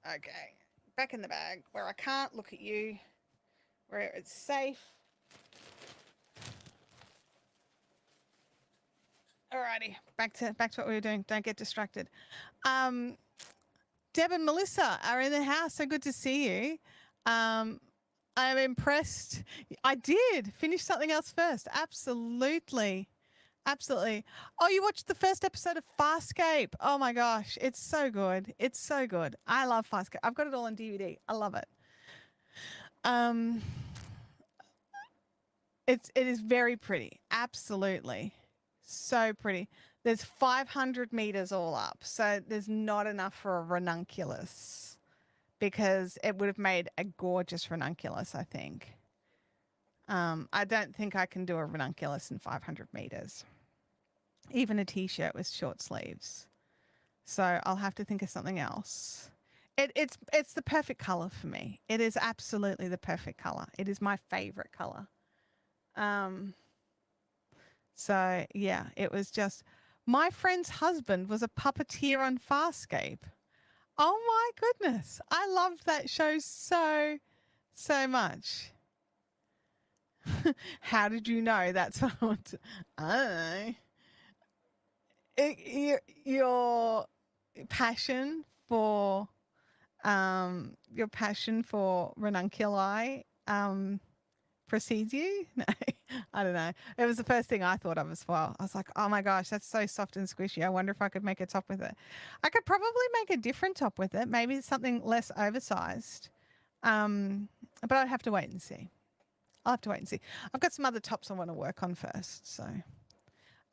Okay, back in the bag where I can't look at you, where it's safe. Alrighty, back to what we were doing. Don't get distracted. Deb and Melissa are in the house. So good to see you. I'm impressed. I did finish something else first. Absolutely. Absolutely. Oh, you watched the first episode of Farscape. Oh my gosh. It's so good. It's so good. I love Farscape. I've got it all on DVD. I love it. It is very pretty. Absolutely. So pretty. There's 500 meters all up. So there's not enough for a ranunculus because it would have made a gorgeous ranunculus, I think. I don't think I can do a ranunculus in 500 meters. Even a t-shirt with short sleeves. So I'll have to think of something else. It's the perfect color for me. It is absolutely the perfect color. It is my favorite color. So yeah, it was just my friend's husband was a puppeteer on Farscape. Oh my goodness. I loved that show so much. How did you know? That's what I want to, I don't know. Your passion for ranunculi precedes you? No, I don't know. It was the first thing I thought of as well. I was like, oh my gosh, that's so soft and squishy. I wonder if I could make a top with it. I could probably make a different top with it. Maybe something less oversized. But I'd have to wait and see. I'll have to wait and see. I've got some other tops I want to work on first. So,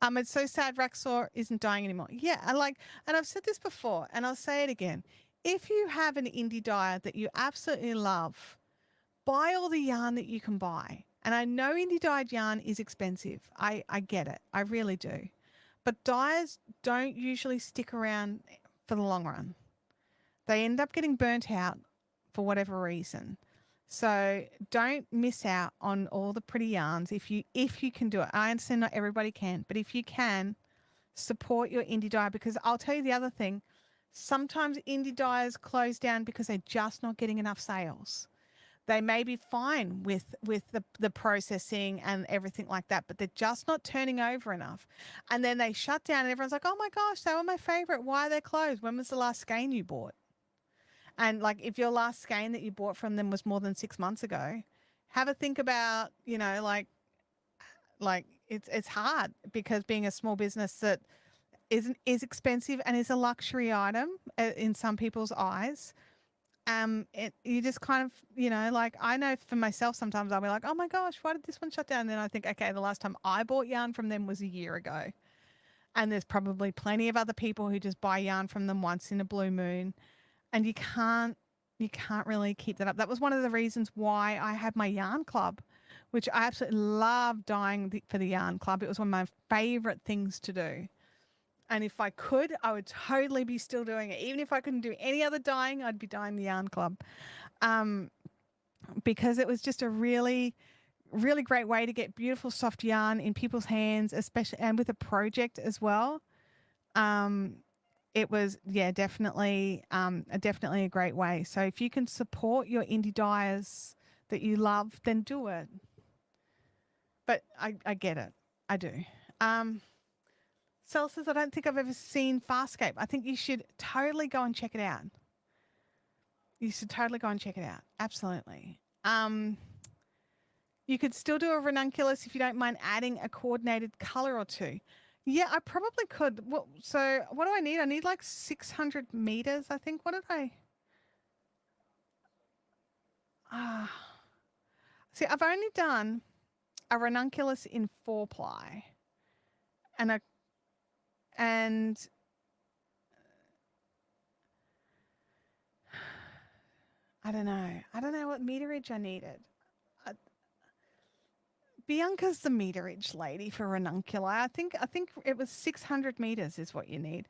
it's so sad Raxor isn't dying anymore. Yeah, and I've said this before, and I'll say it again. If you have an indie dyer that you absolutely love, buy all the yarn that you can buy. And I know indie dyed yarn is expensive. I get it. I really do. But dyers don't usually stick around for the long run. They end up getting burnt out for whatever reason. So don't miss out on all the pretty yarns if you can do it. I understand not everybody can, but if you can, support your indie dyer, because I'll tell you the other thing. Sometimes indie dyers close down because they're just not getting enough sales. They may be fine with the processing and everything like that, but they're just not turning over enough. And then they shut down and everyone's like, oh my gosh, they were my favorite. Why are they closed? When was the last skein you bought? And like if your last skein that you bought from them was more than 6 months ago, have a think about, like it's hard because being a small business that is expensive and is a luxury item in some people's eyes. You just kind of, like I know for myself, sometimes I'll be like, oh my gosh, why did this one shut down? And then I think, okay, the last time I bought yarn from them was a year ago. And there's probably plenty of other people who just buy yarn from them once in a blue moon. And you can't really keep that up. That was one of the reasons why I had my yarn club, which I absolutely love dyeing for the yarn club. It was one of my favorite things to do. And if I could, I would totally be still doing it. Even if I couldn't do any other dyeing, I'd be dyeing the yarn club. Because it was just a really, really great way to get beautiful soft yarn in people's hands, especially and with a project as well. It was, definitely a great way. So if you can support your indie dyers that you love, then do it. But I get it. I do. Sel says, I don't think I've ever seen Farscape. I think you should totally go and check it out. You should totally go and check it out. Absolutely. You could still do a ranunculus if you don't mind adding a coordinated color or two. Yeah, I probably could. So what do I need? I need like 600 meters, I think. What did I? See, I've only done a ranunculus in 4-ply and I don't know. I don't know what meterage I needed. Bianca's the meterage lady for ranunculi. I think it was 600 meters is what you need.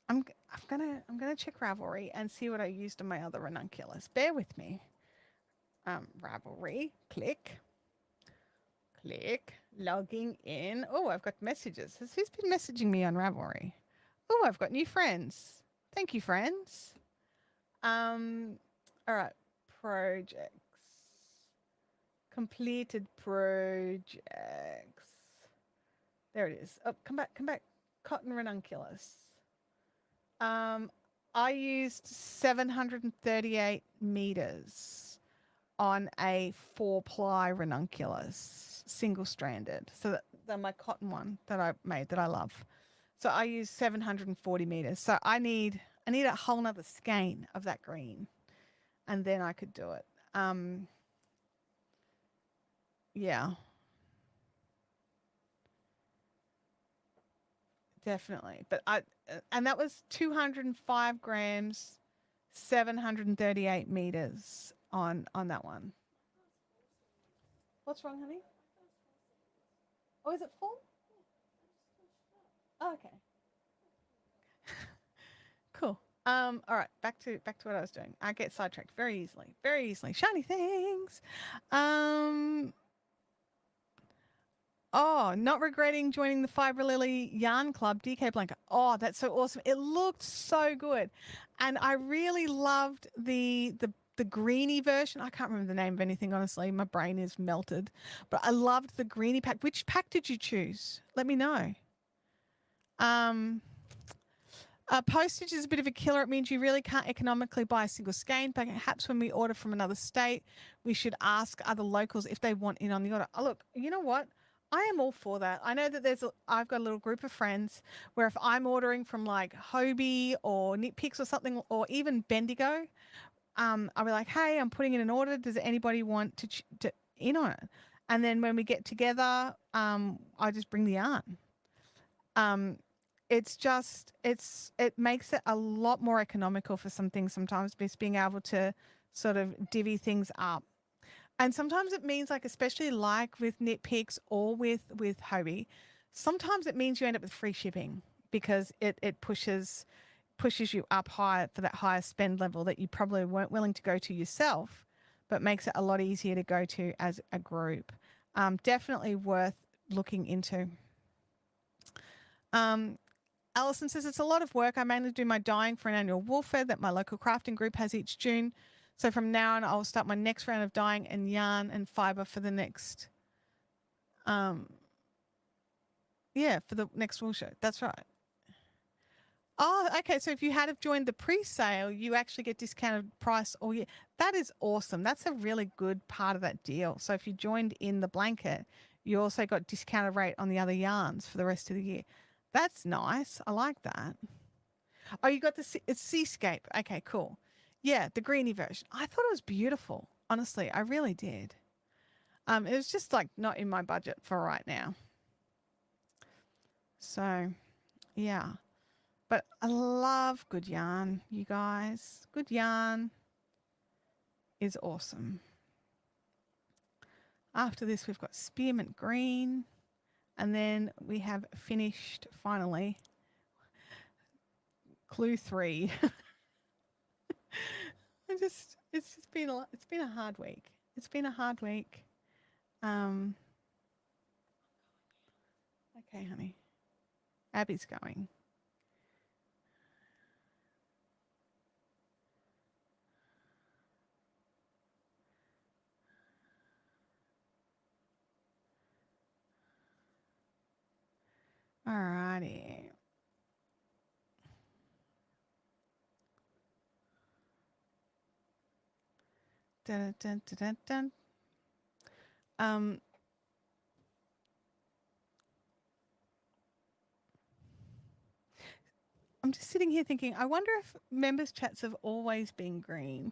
I'm gonna check Ravelry and see what I used on my other ranunculus. Bear with me. Ravelry, click, logging in. Oh, I've got messages. Who's been messaging me on Ravelry? Oh, I've got new friends. Thank you, friends. All right, projects. Completed projects. There it is. Oh, come back. Cotton ranunculus. I used 738 meters on a 4-ply ranunculus, single-stranded. So that's my cotton one that I made that I love. So I used 740 meters. So I need a whole nother skein of that green, and then I could do it. Yeah. Definitely. But and that was 205 grams, 738 meters on that one. What's wrong, honey? Oh, is it full? Oh, okay. Cool. All right, back to what I was doing. I get sidetracked very easily. Very easily. Shiny things. Oh, not regretting joining the Fiber Lily Yarn Club DK blanket. Oh, that's so awesome. It looked so good. And I really loved the greeny version. I can't remember the name of anything, honestly. My brain is melted. But I loved the greeny pack. Which pack did you choose? Let me know. Postage is a bit of a killer. It means you really can't economically buy a single skein. But perhaps when we order from another state, we should ask other locals if they want in on the order. Oh, look, you know what? I am all for that. I know that I've got a little group of friends where if I'm ordering from like Hobie or Knit Picks or something, or even Bendigo, I'll be like, hey, I'm putting in an order. Does anybody want to in on it? And then when we get together, I just bring the yarn. It makes it a lot more economical for some things sometimes, just being able to sort of divvy things up. And sometimes it means, like, especially like with Knit Picks or with Hobie, sometimes it means you end up with free shipping because it pushes you up higher for that higher spend level that you probably weren't willing to go to yourself, but makes it a lot easier to go to as a group. Definitely worth looking into. Alison says, it's a lot of work. I mainly do my dyeing for an annual wool fair that my local crafting group has each June. So from now on, I'll start my next round of dyeing and yarn and fibre for the next, for the next wool show. That's right. Oh, okay. So if you had have joined the pre-sale, you actually get discounted price all year. That is awesome. That's a really good part of that deal. So if you joined in the blanket, you also got discounted rate on the other yarns for the rest of the year. That's nice. I like that. Oh, you got the it's Seascape. Okay, cool. Yeah, the greeny version. I thought it was beautiful. Honestly, I really did. It was just like not in my budget for right now. So, yeah. But I love good yarn, you guys. Good yarn is awesome. After this, we've got spearmint green, and then we have finished finally clue 3. It's just been it's been a hard week. It's been a hard week. Okay, honey. Abby's going. Alrighty. Dun, dun, dun, dun, dun. Um, I'm just sitting here thinking, I wonder if members' chats have always been green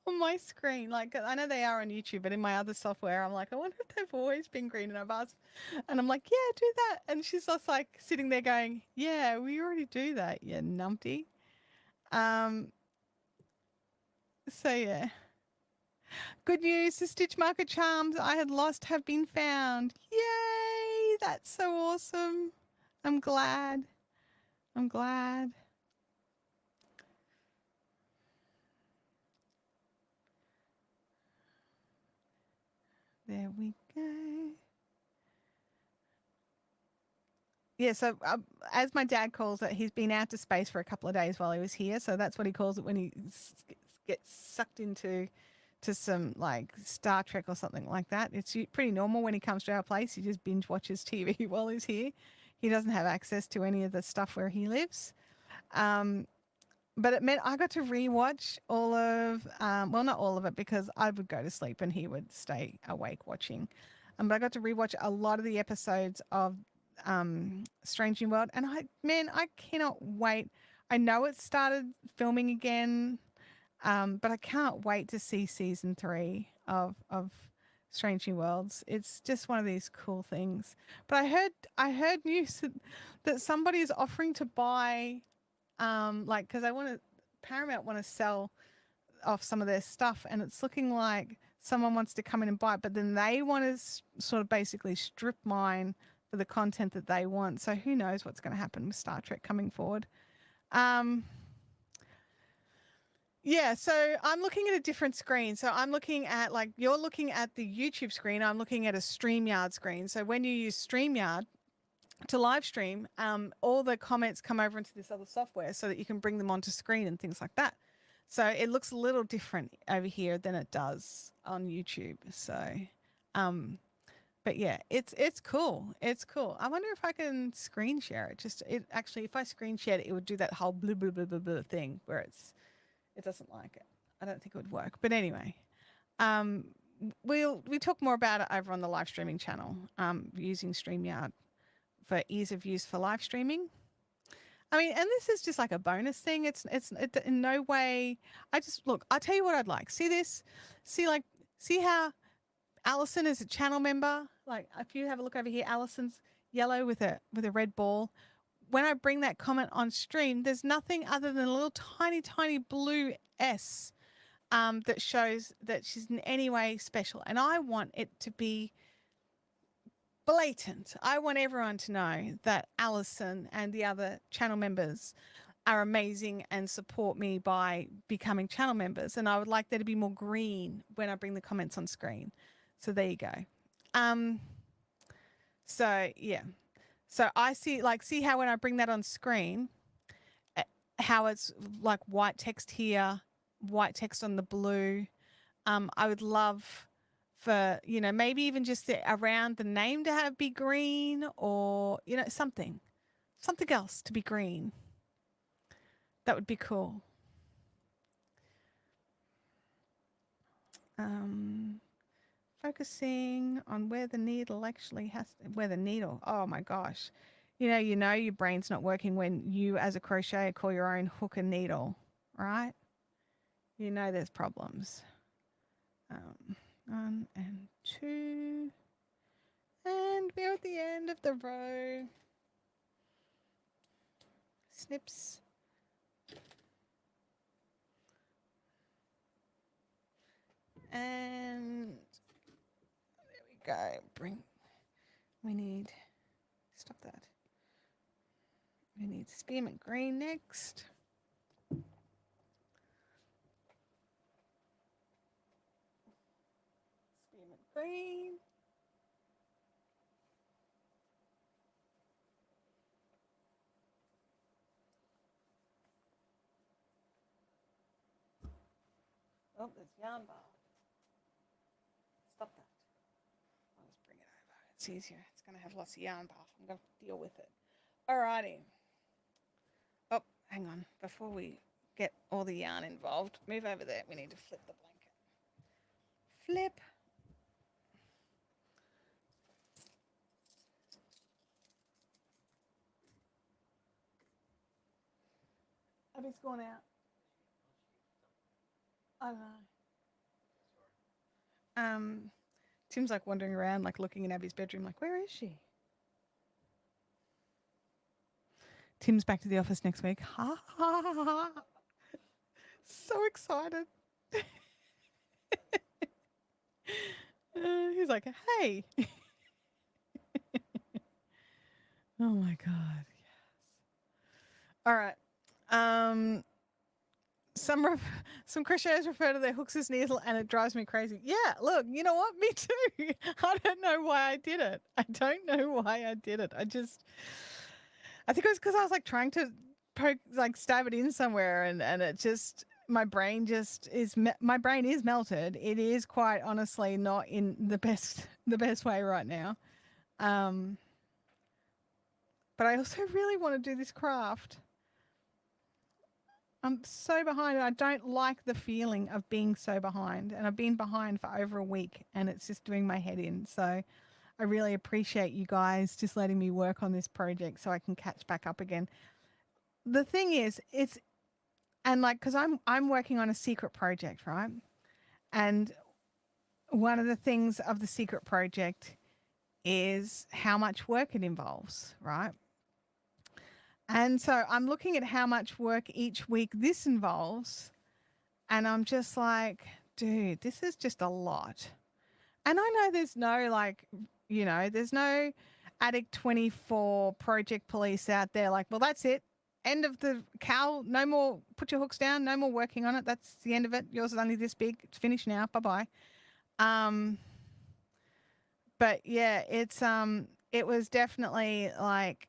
on my screen. Like, I know they are on YouTube, but in my other software, I'm like, I wonder if they've always been green. And I've asked, and I'm like, yeah, do that. And she's just like sitting there going, yeah, we already do that, you numpty. So yeah. Good news, the stitch marker charms I had lost have been found. Yay! That's so awesome. I'm glad. I'm glad. There we go. Yeah, so as my dad calls it, he's been out to space for a couple of days while he was here. So that's what he calls it when he gets sucked into some like Star Trek or something like that. It's pretty normal when he comes to our place. He just binge watches TV while he's here. He doesn't have access to any of the stuff where he lives. But it meant I got to rewatch all of, well, not all of it because I would go to sleep and he would stay awake watching. But I got to rewatch a lot of the episodes of Strange New World, and I cannot wait. I know it started filming again, but I can't wait to see season 3 of Strange New Worlds. It's just one of these cool things. But I heard news that somebody is offering to buy like because Paramount want to sell off some of their stuff, and it's looking like someone wants to come in and buy it, but then they want to sort of basically strip mine for the content that they want. So who knows what's going to happen with Star Trek coming forward. Yeah, so I'm looking at a different screen. So I'm looking at like you're looking at the YouTube screen. I'm looking at a StreamYard screen. So when you use StreamYard to live stream, all the comments come over into this other software so that you can bring them onto screen and things like that. So it looks a little different over here than it does on YouTube. So, but yeah, it's cool. It's cool. I wonder if I can screen share it. Actually, if I screen shared it, it would do that whole blah blah blah blah blah thing where it doesn't like it. I don't think it would work. But anyway, we talk more about it over on the live streaming channel using StreamYard for ease of use for live streaming. I mean, and this is just like a bonus thing. It's in no way. I'll tell you what I'd like. See this? See how Alison is a channel member? Like if you have a look over here, Alison's yellow with a red ball. When I bring that comment on stream, there's nothing other than a little tiny blue S that shows that she's in any way special. And I want it to be blatant. I want everyone to know that Alison and the other channel members are amazing and support me by becoming channel members. And I would like there to be more green when I bring the comments on screen. So there you go. So yeah. So I see how when I bring that on screen, how it's like white text here, white text on the blue. I would love for, maybe even just around the name to be green or, something something else to be green. That would be cool. Focusing on where the needle actually has to, where the needle. Oh my gosh. You know your brain's not working when you as a crocheter call your own hook and needle, right? You know there's problems. 1 and 2. And we're at the end of the row. Snips. And there we go. We need, stop that. We need spearmint green next. Spearmint green. Oh, there's yarn bar. Stop that. I'll just bring it over. It's easier. It's going to have lots of yarn bar. I'm going to deal with it. Alrighty. Oh, hang on. Before we get all the yarn involved, move over there. We need to flip the blanket. Flip. Abby's gone out. I don't know. Tim's like wandering around, like looking in Abby's bedroom, like, where is she? Tim's back to the office next week. Ha ha ha ha. So excited. He's like, hey. Oh my God. Yes. All right. Some crocheters refer to their hooks as needle and it drives me crazy. Yeah, look, you know what? Me too. I don't know why I did it. I don't know why I did it. I think it was because I was like trying to stab it in somewhere and it just, my brain is melted. It is quite honestly not in the best way right now. But I also really want to do this craft. I'm so behind. I don't like the feeling of being so behind. And I've been behind for over a week and it's just doing my head in. So I really appreciate you guys just letting me work on this project so I can catch back up again. The thing is, because I'm working on a secret project, right? And one of the things of the secret project is how much work it involves, right? And so I'm looking at how much work each week this involves. And I'm just like, dude, this is just a lot. And I know there's no there's no Addict 24 project police out there like, well, that's it. End of the cow. No more, put your hooks down. No more working on it. That's the end of it. Yours is only this big. It's finished now. Bye-bye. But yeah, it was definitely like,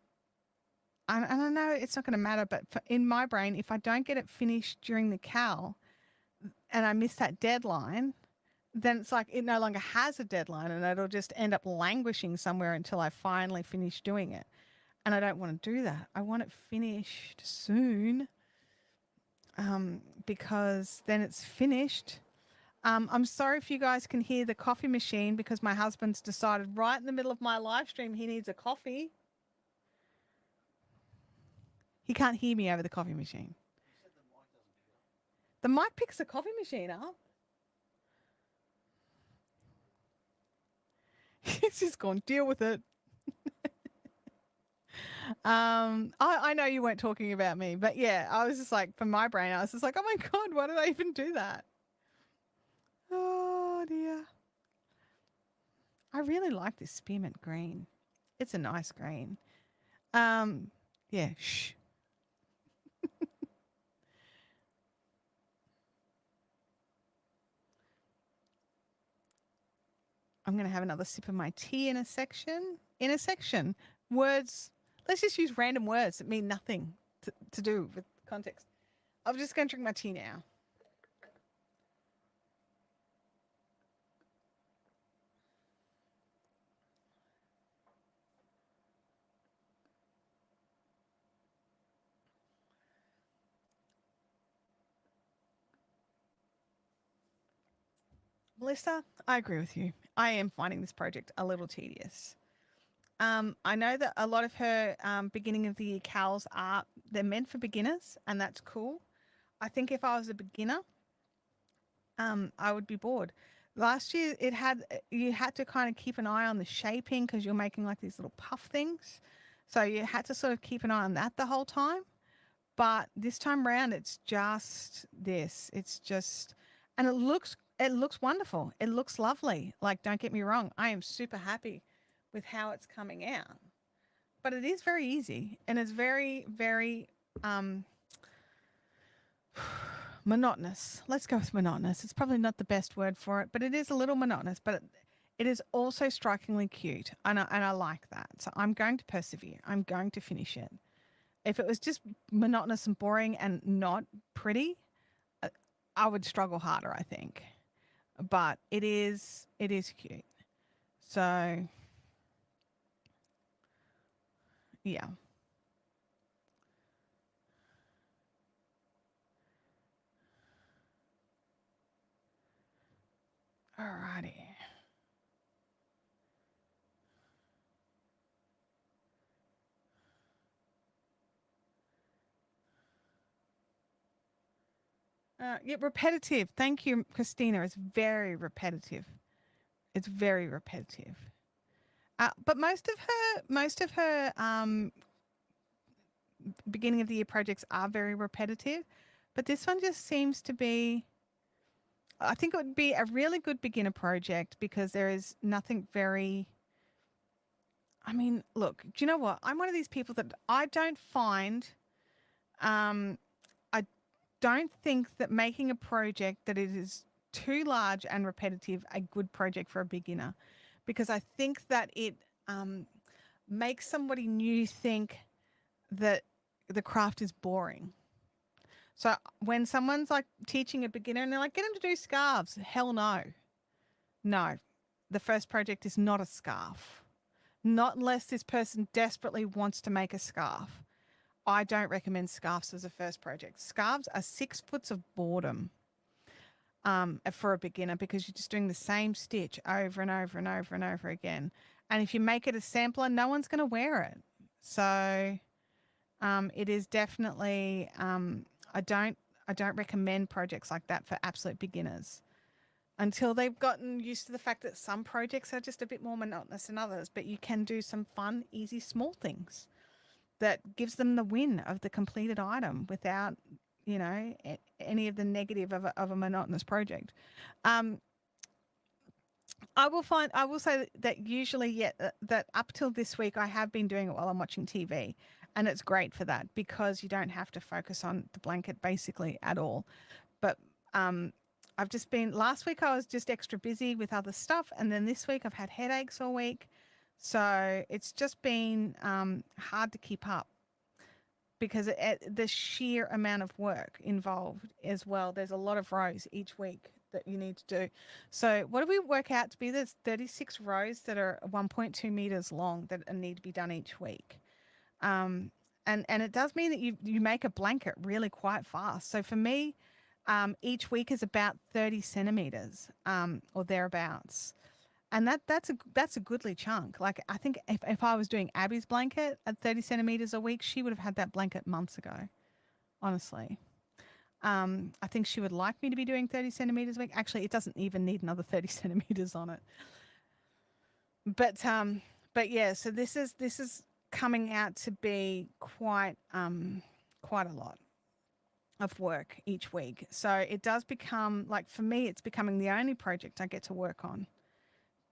I don't know, it's not going to matter, but in my brain, if I don't get it finished during the cow and I miss that deadline, then it's like it no longer has a deadline and it'll just end up languishing somewhere until I finally finish doing it. And I don't want to do that. I want it finished soon because then it's finished. I'm sorry if you guys can hear the coffee machine because my husband's decided right in the middle of my live stream he needs a coffee. He can't hear me over the coffee machine. You said the mic doesn't pick it up. The mic picks the coffee machine up. He's just gone, deal with it. I know you weren't talking about me, but yeah, I was just like, for my brain, I was just like, oh my God, why did I even do that? Oh dear. I really like this spearmint green. It's a nice green. Yeah, shh. I'm going to have another sip of my tea in a section. Words. Let's just use random words that mean nothing to do with context. I'm just going to drink my tea now. Melissa, I agree with you. I am finding this project a little tedious. I know that a lot of her beginning of the year cows are they're meant for beginners, and that's cool. I think if I was a beginner, I would be bored. Last year, it had you had to kind of keep an eye on the shaping because you're making like these little puff things, so you had to sort of keep an eye on that the whole time. But this time round, it's just this. It's just, and it looks wonderful. It looks lovely. Like, don't get me wrong, I am super happy with how it's coming out. But it is very easy, and it's very, very um, monotonous. Let's go with monotonous. It's probably not the best word for it, but it is a little monotonous. But it is also strikingly cute, and I like that. So I'm going to persevere. I'm going to finish it. If it was just monotonous and boring and not pretty, uh, I would struggle harder, I think. But it is cute. So yeah. Alrighty. Yeah, repetitive. Thank you, Christina. It's very repetitive. It's very repetitive. But most of her beginning of the year projects are very repetitive. But this one just seems to be. I think it would be a really good beginner project because there is nothing very. I mean, look. Do you know what? I'm one of these people that I don't find. Um, I don't think that making a project that it is too large and repetitive a good project for a beginner, because I think that it um, makes somebody new think that the craft is boring. So when someone's like teaching a beginner and they're like, get them to do scarves, hell no. No, the first project is not a scarf. Not unless this person desperately wants to make a scarf. I don't recommend scarves as a first project. Scarves are 6 foot of boredom for a beginner because you're just doing the same stitch over and over and over and over again. And if you make it a sampler, no one's going to wear it. So it is definitely I don't I don't recommend projects like that for absolute beginners until they've gotten used to the fact that some projects are just a bit more monotonous than others, but you can do some fun, easy, small things that gives them the win of the completed item without, any of the negative of a monotonous project. Um, I will say that usually, yeah, that up till this week, I have been doing it while I'm watching TV. And it's great for that because you don't have to focus on the blanket basically at all. But I've just been, last week I was just extra busy with other stuff. And then this week I've had headaches all week. So it's just been hard to keep up because the sheer amount of work involved as well. There's a lot of rows each week that you need to do. So what do we work out to be? There's 36 rows that are 1.2 meters long that need to be done each week. And it does mean that you make a blanket really quite fast. So for me, each week is about 30 centimeters or thereabouts. And that's a goodly chunk. Like I think if I was doing Abby's blanket at 30 centimeters a week, she would have had that blanket months ago, honestly. I think she would like me to be doing 30 centimeters a week. Actually, it doesn't even need another 30 centimeters on it. But yeah, so this is coming out to be quite a lot of work each week. So it does become like for me, it's becoming the only project I get to work on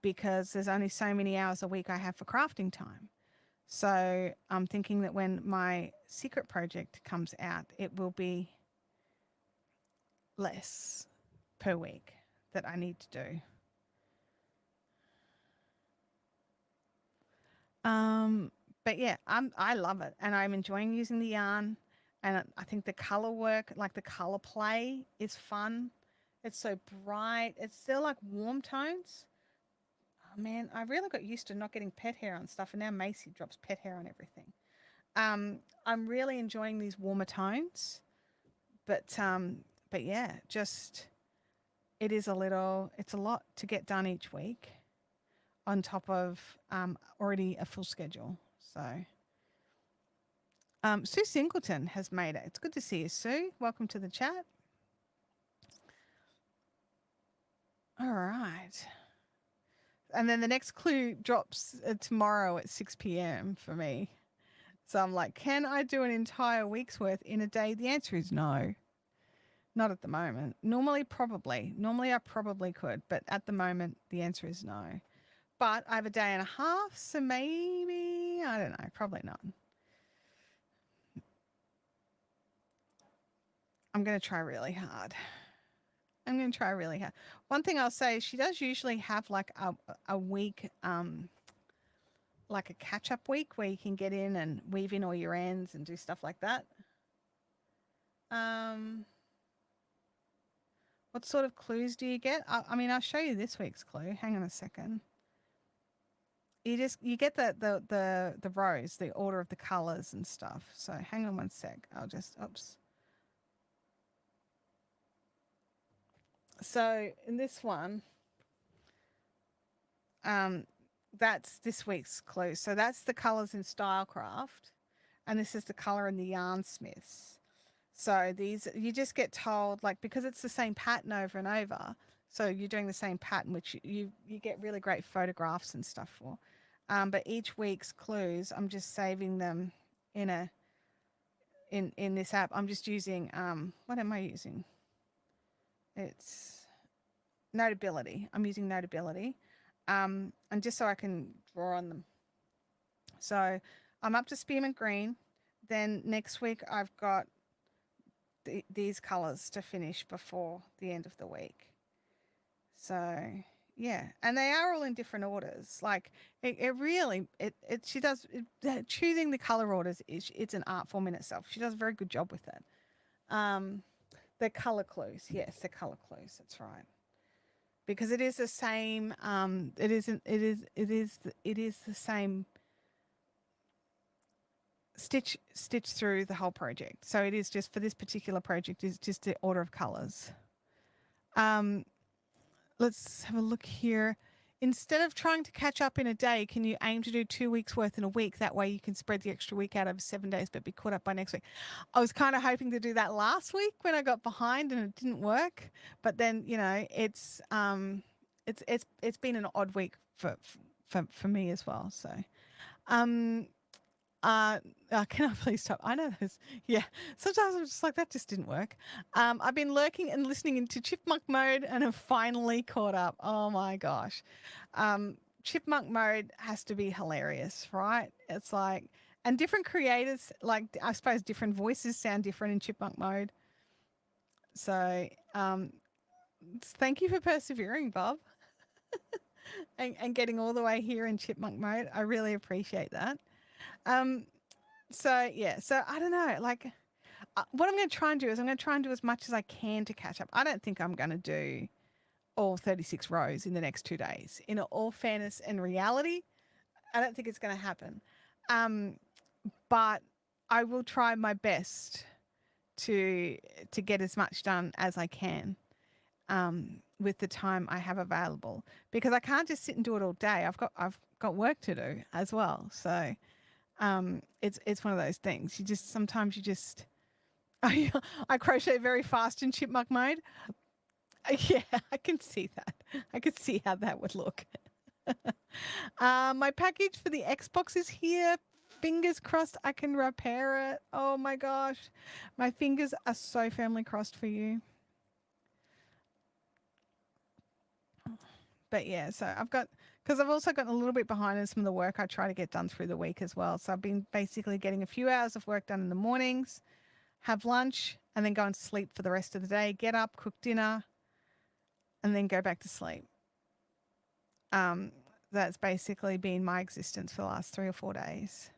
because there's only so many hours a week I have for crafting time. So I'm thinking that when my secret project comes out, it will be less per week that I need to do. But yeah, I love it, and I'm enjoying using the yarn, and I think the color work, like the color play, is fun. It's so bright. It's still like warm tones. Oh man, I really got used to not getting pet hair on stuff, and now Macy drops pet hair on everything. I'm really enjoying these warmer tones, but yeah, just it's a lot to get done each week on top of already a full schedule. So Sue Singleton has made it. It's good to see you, Sue. Welcome to the chat. All right. And then the next clue drops tomorrow at 6 p.m. for me. So I'm like, can I do an entire week's worth in a day? The answer is no. Not at the moment. Normally, probably. Normally, I probably could. But at the moment, the answer is no. But I have a day and a half. So maybe, I don't know. Probably not. I'm going to try really hard. One thing I'll say is she does usually have like a week, like a catch-up week where you can get in and weave in all your ends and do stuff like that. What sort of clues do you get? I mean, I'll show you this week's clue. Hang on a second. You get the rows, the order of the colors and stuff. So hang on one sec. Oops. So in this one, that's this week's clue. So that's the colors in Stylecraft, and this is the color in the Yarnsmiths. So these, you just get told, like, because it's the same pattern over and over. So you're doing the same pattern, which you get really great photographs and stuff for. But each week's clues, I'm just saving them in this app. I'm just using what am I using? It's Notability. I'm using Notability, and just so I can draw on them. So I'm up to spearmint green. Then next week I've got these colors to finish before the end of the week. So yeah, and they are all in different orders. Like choosing the color orders it's an art form in itself. She does a very good job with it. The color clues, yes, the color clues. That's right. Because it is the same. It is the same stitch through the whole project. So it is just for this particular project is just the order of colors. Let's have a look here. Instead of trying to catch up in a day, can you aim to do 2 weeks worth in a week? That way you can spread the extra week out over 7 days, but be caught up by next week. I was kind of hoping to do that last week when I got behind and it didn't work. But then, it's been an odd week for me as well. So, can I please stop? I know this. Yeah. Sometimes I'm just like, that just didn't work. I've been lurking and listening into Chipmunk Mode and have finally caught up. Oh my gosh. Chipmunk Mode has to be hilarious, right? It's like, and different creators, like I suppose different voices sound different in Chipmunk Mode. So, thank you for persevering, Bob. and getting all the way here in Chipmunk Mode. I really appreciate that. So I don't know, like what I'm going to try and do is I'm going to try and do as much as I can to catch up. I don't think I'm going to do all 36 rows in the next 2 days. In all fairness and reality, I don't think it's going to happen. But I will try my best to get as much done as I can with the time I have available, because I can't just sit and do it all day. I've got work to do as well. So it's one of those things. Sometimes you just I crochet very fast in Chipmunk Mode. Yeah, I can see that. I could see how that would look. My package for the Xbox is here. Fingers crossed I can repair it. Oh my gosh. My fingers are so firmly crossed for you. But yeah, so because I've also gotten a little bit behind in some of the work I try to get done through the week as well. So I've been basically getting a few hours of work done in the mornings, have lunch, and then go and sleep for the rest of the day, get up, cook dinner, and then go back to sleep. That's basically been my existence for the last 3 or 4 days.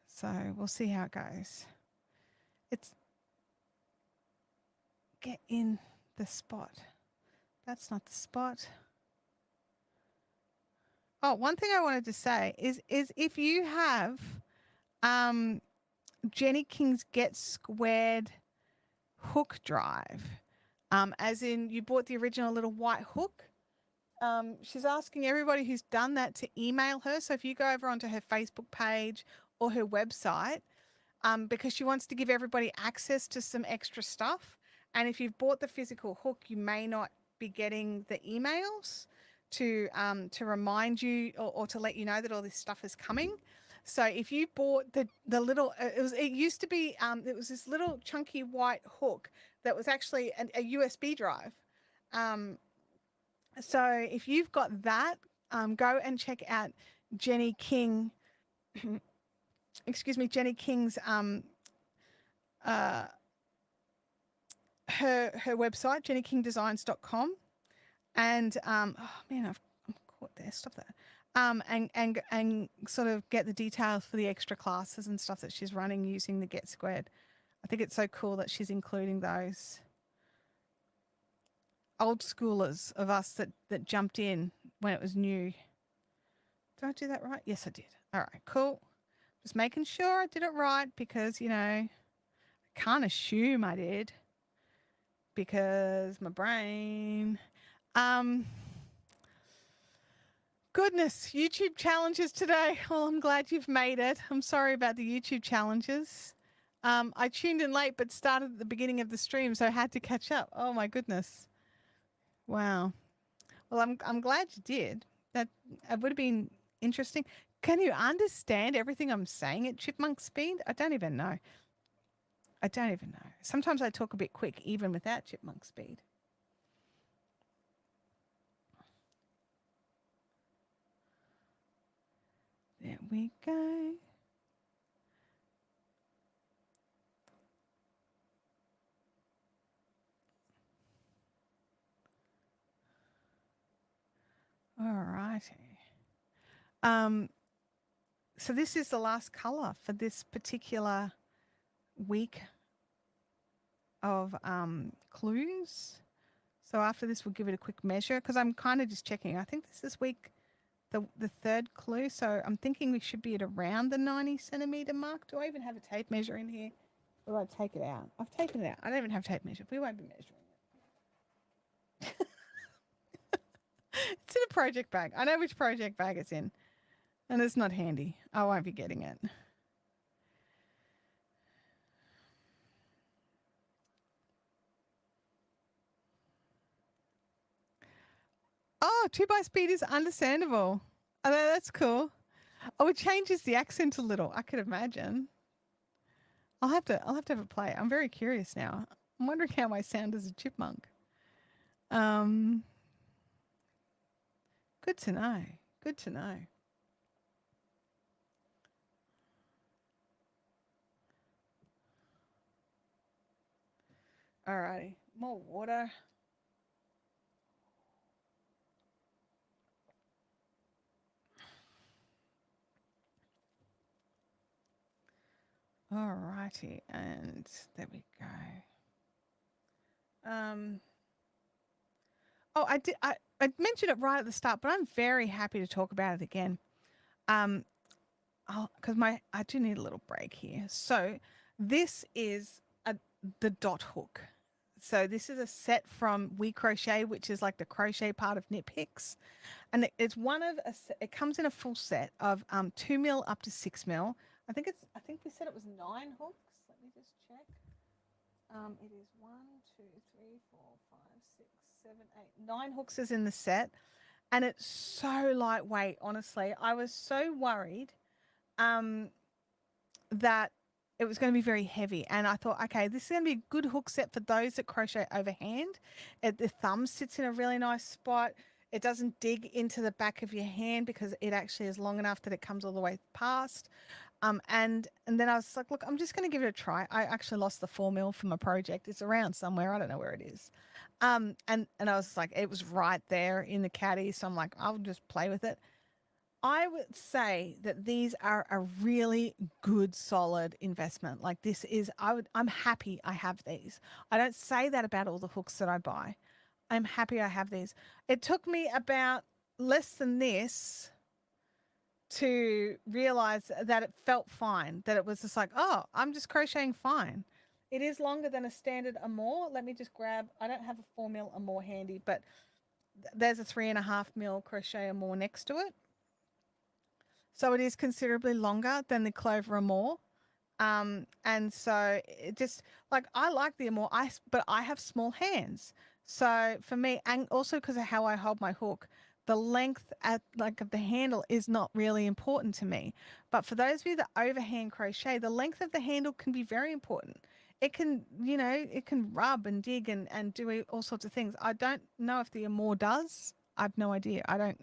So we'll see how it goes. Get in the spot. That's not the spot. Oh, one thing I wanted to say is if you have Jenny King's Get Squared hook drive, as in you bought the original little white hook. She's asking everybody who's done that to email her. So if you go over onto her Facebook page or her website, because she wants to give everybody access to some extra stuff. And if you've bought the physical hook, you may not be getting the emails to remind you or to let you know that all this stuff is coming. So if you bought the little, it used to be it was this little chunky white hook that was actually a USB drive. So if you've got that, go and check out Jenny King. Excuse me, Jenny King's her website, jennykingdesigns.com. And oh man, I'm caught there. Stop that. And sort of get the details for the extra classes and stuff that she's running using the Get Squared. I think it's so cool that she's including those old schoolers of us that jumped in when it was new. Did I do that right? Yes, I did. All right, cool. Just making sure I did it right because, I can't assume I did because my brain. Goodness, YouTube challenges today. Well, I'm glad you've made it. I'm sorry about the YouTube challenges. I tuned in late but started at the beginning of the stream, so I had to catch up. Oh my goodness. Wow. Well, I'm glad you did. That it would have been interesting. Can you understand everything I'm saying at chipmunk speed? I don't even know. Sometimes I talk a bit quick, even without chipmunk speed. There we go. All righty. So this is the last color for this particular week of clues. So after this, we'll give it a quick measure because I'm kind of just checking. I think this is week the third clue. So I'm thinking we should be at around the 90 centimeter mark. Do I even have a tape measure in here? Or do I take it out? I've taken it out. I don't even have a tape measure. We won't be measuring it. It's in a project bag. I know which project bag it's in. And it's not handy. I won't be getting it. Oh, 2 by speed is understandable. Oh, that's cool. Oh, it changes the accent a little. I could imagine. I'll have to have a play. I'm very curious now. I'm wondering how I sound as a chipmunk. Good to know. Good to know. Alrighty, more water. Alrighty, and there we go. Oh, I mentioned it right at the start, but I'm very happy to talk about it again. Because I do need a little break here. So this is the dot hook. So this is a set from We Crochet, which is like the crochet part of Knit Picks, and it's it comes in a full set of 2 mil up to 6 mil. I think we said it was 9 hooks. Let me just check. It is 1, 2, 3, 4, 5, 6, 7, 8, 9 hooks is in the set, and it's so lightweight. Honestly, I was so worried that it was going to be very heavy, and I thought, okay, this is going to be a good hook set for those that crochet overhand. The thumb sits in a really nice spot. It doesn't dig into the back of your hand because it actually is long enough that it comes all the way past. And then I was like, look, I'm just going to give it a try. I actually lost the 4 mil from a project. It's around somewhere. I don't know where it is. And I was like, it was right there in the caddy. So I'm like, I'll just play with it. I would say that these are a really good, solid investment. Like this is, I'm happy I have these. I don't say that about all the hooks that I buy. I'm happy I have these. It took me about less than this to realize that it felt fine, that it was just like, oh, I'm just crocheting fine. It is longer than a standard amour. Let me just grab, I don't have a 4 mil amour handy, but there's a 3.5 mil crochet amour next to it. So it is considerably longer than the clover amour. And so it just like I like the amour, but I have small hands. So for me, and also because of how I hold my hook, the length at like of the handle is not really important to me. But for those of you that overhand crochet, the length of the handle can be very important. It can, it can rub and dig and do all sorts of things. I don't know if the amour does. I've no idea. I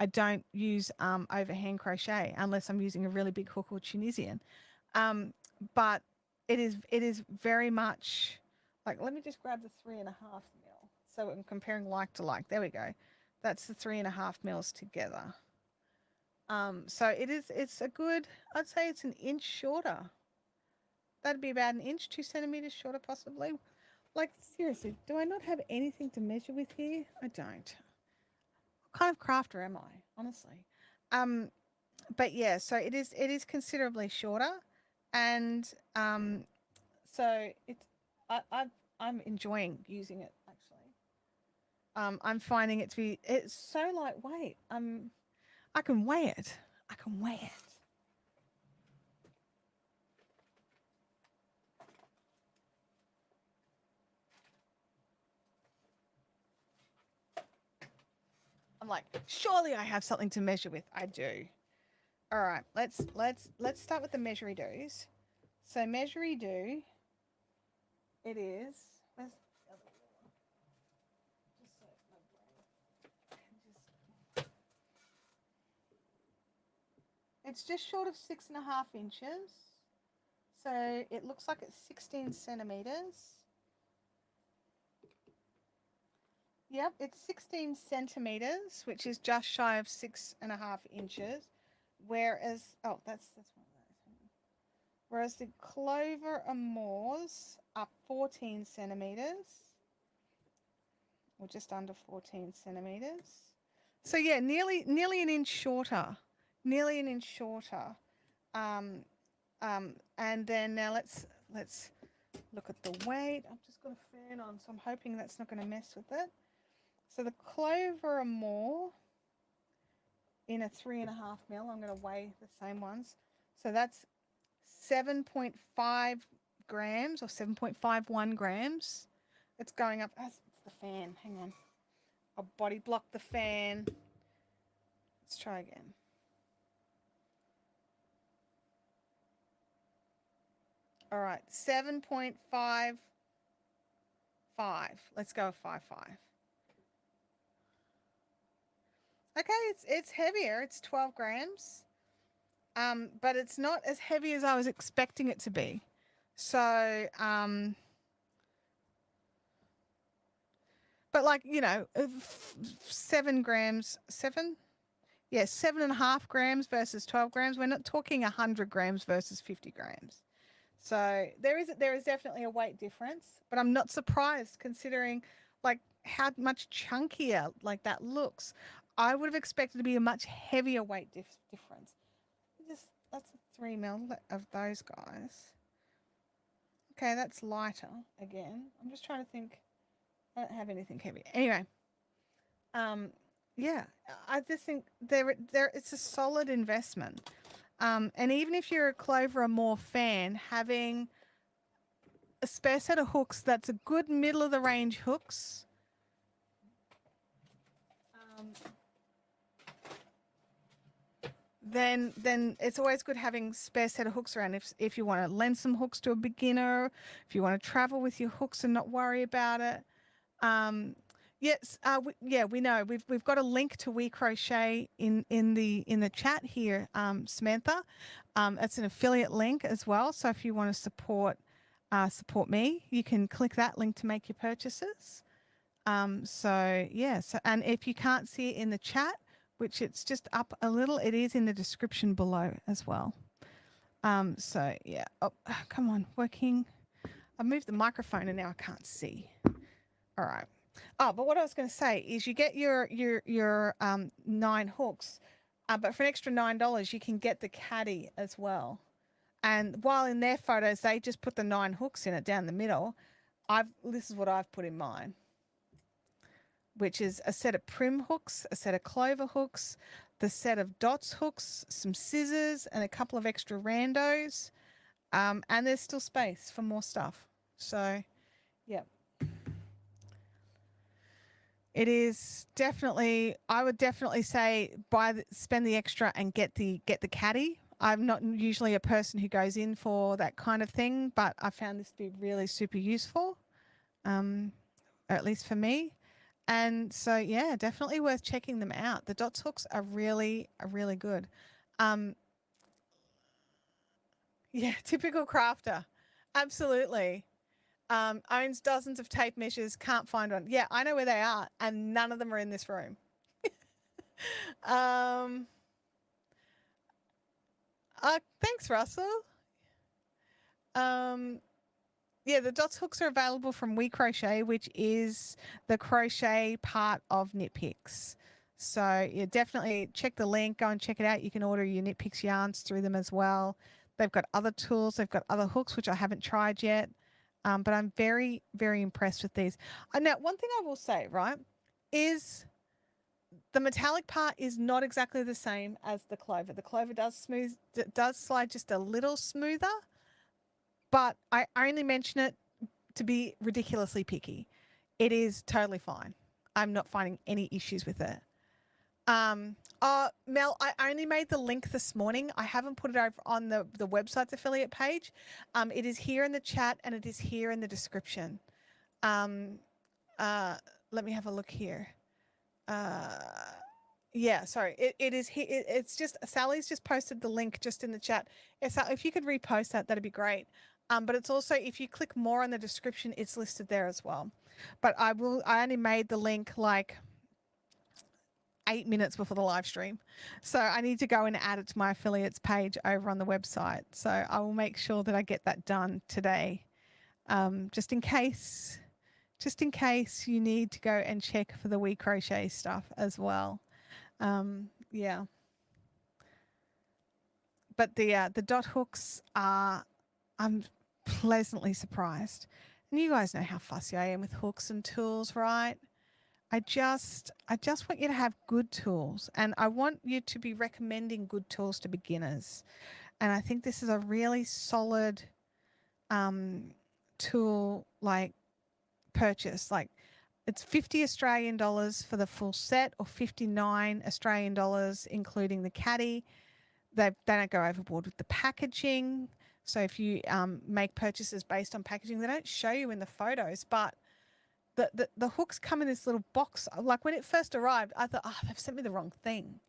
don't use overhand crochet unless I'm using a really big hook or Tunisian. But it is very much like, let me just grab the 3.5 mil. So I'm comparing like to like. There we go. That's the 3.5 mils together. So it's a good, I'd say it's an inch shorter. That'd be about an inch, 2 centimeters shorter, possibly. Like, seriously, do I not have anything to measure with here? I don't. What kind of crafter am I, honestly? Um, but yeah, so it is considerably shorter, and so I'm enjoying using it actually. I'm finding it to be it's so lightweight. I can weigh it. I can weigh it. I'm like, surely I have something to measure with. I do. All right, let's start with the measury do's. So measury do, it is. Where's the other one? Just so my brain. It's just short of 6.5 inches. So it looks like it's 16 centimeters. Yep, it's 16 centimeters, which is just shy of 6.5 inches. Whereas, oh, that's one of those. Whereas the clover amours are 14 centimeters, or just under 14 centimeters. So yeah, nearly an inch shorter. Nearly an inch shorter. And then now let's look at the weight. I've just got a fan on, so I'm hoping that's not going to mess with it. So the clover amour in a 3.5 mil, I'm going to weigh the same ones. So that's 7.5 grams or 7.51 grams. It's going up. It's the fan. Hang on. I'll body block the fan. Let's try again. All right, 7.55. Let's go with 5.5. Okay, it's heavier. It's 12 grams. But it's not as heavy as I was expecting it to be. So, but like, 7 grams, 7? Yeah, 7.5 grams versus 12 grams. We're not talking 100 grams versus 50 grams. So there is definitely a weight difference, but I'm not surprised considering like how much chunkier like that looks. I would have expected to be a much heavier weight difference. That's a 3 mil of those guys. Okay, that's lighter again. I'm just trying to think. I don't have anything heavy. Anyway, yeah, I just think there it's a solid investment. And even if you're a Clover or more fan, having a spare set of hooks that's a good middle of the range hooks. Then it's always good having spare set of hooks around if you want to lend some hooks to a beginner, if you want to travel with your hooks and not worry about it. Yes, we know we've got a link to We Crochet in the chat here, Samantha. It's an affiliate link as well. So if you want to support me, you can click that link to make your purchases. So and if you can't see it in the chat, which it's just up a little, it is in the description below as well. So yeah, oh, come on, working. I moved the microphone and now I can't see. All right. Oh, but what I was going to say is you get your 9 hooks, but for an extra $9 you can get the caddy as well. And while in their photos, they just put the 9 hooks in it down the middle. This is what I've put in mine, which is a set of prim hooks, a set of clover hooks, the set of dots hooks, some scissors, and a couple of extra randos. And there's still space for more stuff. So, yeah. It is definitely, I would definitely say spend the extra and get the caddy. I'm not usually a person who goes in for that kind of thing, but I found this to be really super useful, or at least for me. And so, yeah, definitely worth checking them out. The dots hooks are really good. Yeah, typical crafter. Absolutely. Owns dozens of tape measures, can't find one. Yeah, I know where they are, and none of them are in this room. Thanks, Russell. Yeah, the dots hooks are available from We Crochet, which is the crochet part of Knit Picks. So yeah, definitely check the link, go and check it out. You can order your Knit Picks yarns through them as well. They've got other tools, they've got other hooks, which I haven't tried yet. But I'm very impressed with these. Now, one thing I will say, right, is the metallic part is not exactly the same as the clover. The clover does slide just a little smoother, but I only mention it to be ridiculously picky. It is totally fine. I'm not finding any issues with it. Mel, I only made the link this morning. I haven't put it over on the website's affiliate page. It is here in the chat and it is here in the description. Let me have a look here. Yeah, sorry. It is here. It's just Sally's just posted the link just in the chat. If you could repost that, that'd be great. But it's also, if you click more in the description, it's listed there as well. But I only made the link like 8 minutes before the live stream. So I need to go and add it to my affiliates page over on the website. So I will make sure that I get that done today. Just in case you need to go and check for the We Crochet stuff as well. Yeah. But the dot hooks are, I'm pleasantly surprised. And you guys know how fussy I am with hooks and tools, right? I just want you to have good tools, and I want you to be recommending good tools to beginners. And I think this is a really solid tool like purchase. Like it's 50 Australian dollars for the full set, or 59 Australian dollars including the caddy. They don't go overboard with the packaging. So if you make purchases based on packaging, they don't show you in the photos, but the hooks come in this little box. Like when it first arrived, I thought, oh, they've sent me the wrong thing.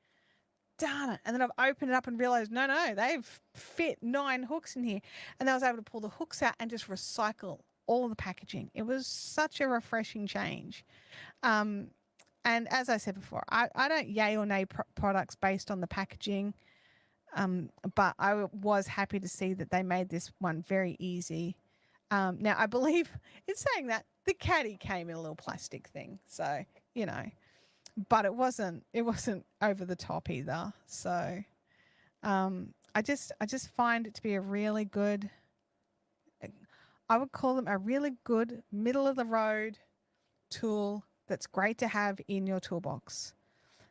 Darn it. And then I've opened it up and realized, no, they've fit 9 hooks in here. And I was able to pull the hooks out and just recycle all of the packaging. It was such a refreshing change. And as I said before, I don't yay or nay products based on the packaging. But I was happy to see that they made this one very easy. Now, I believe in saying that the caddy came in a little plastic thing. So, you know, but it wasn't over the top either. So I just find it to be a really good, I would call them a really good middle of the road tool that's great to have in your toolbox.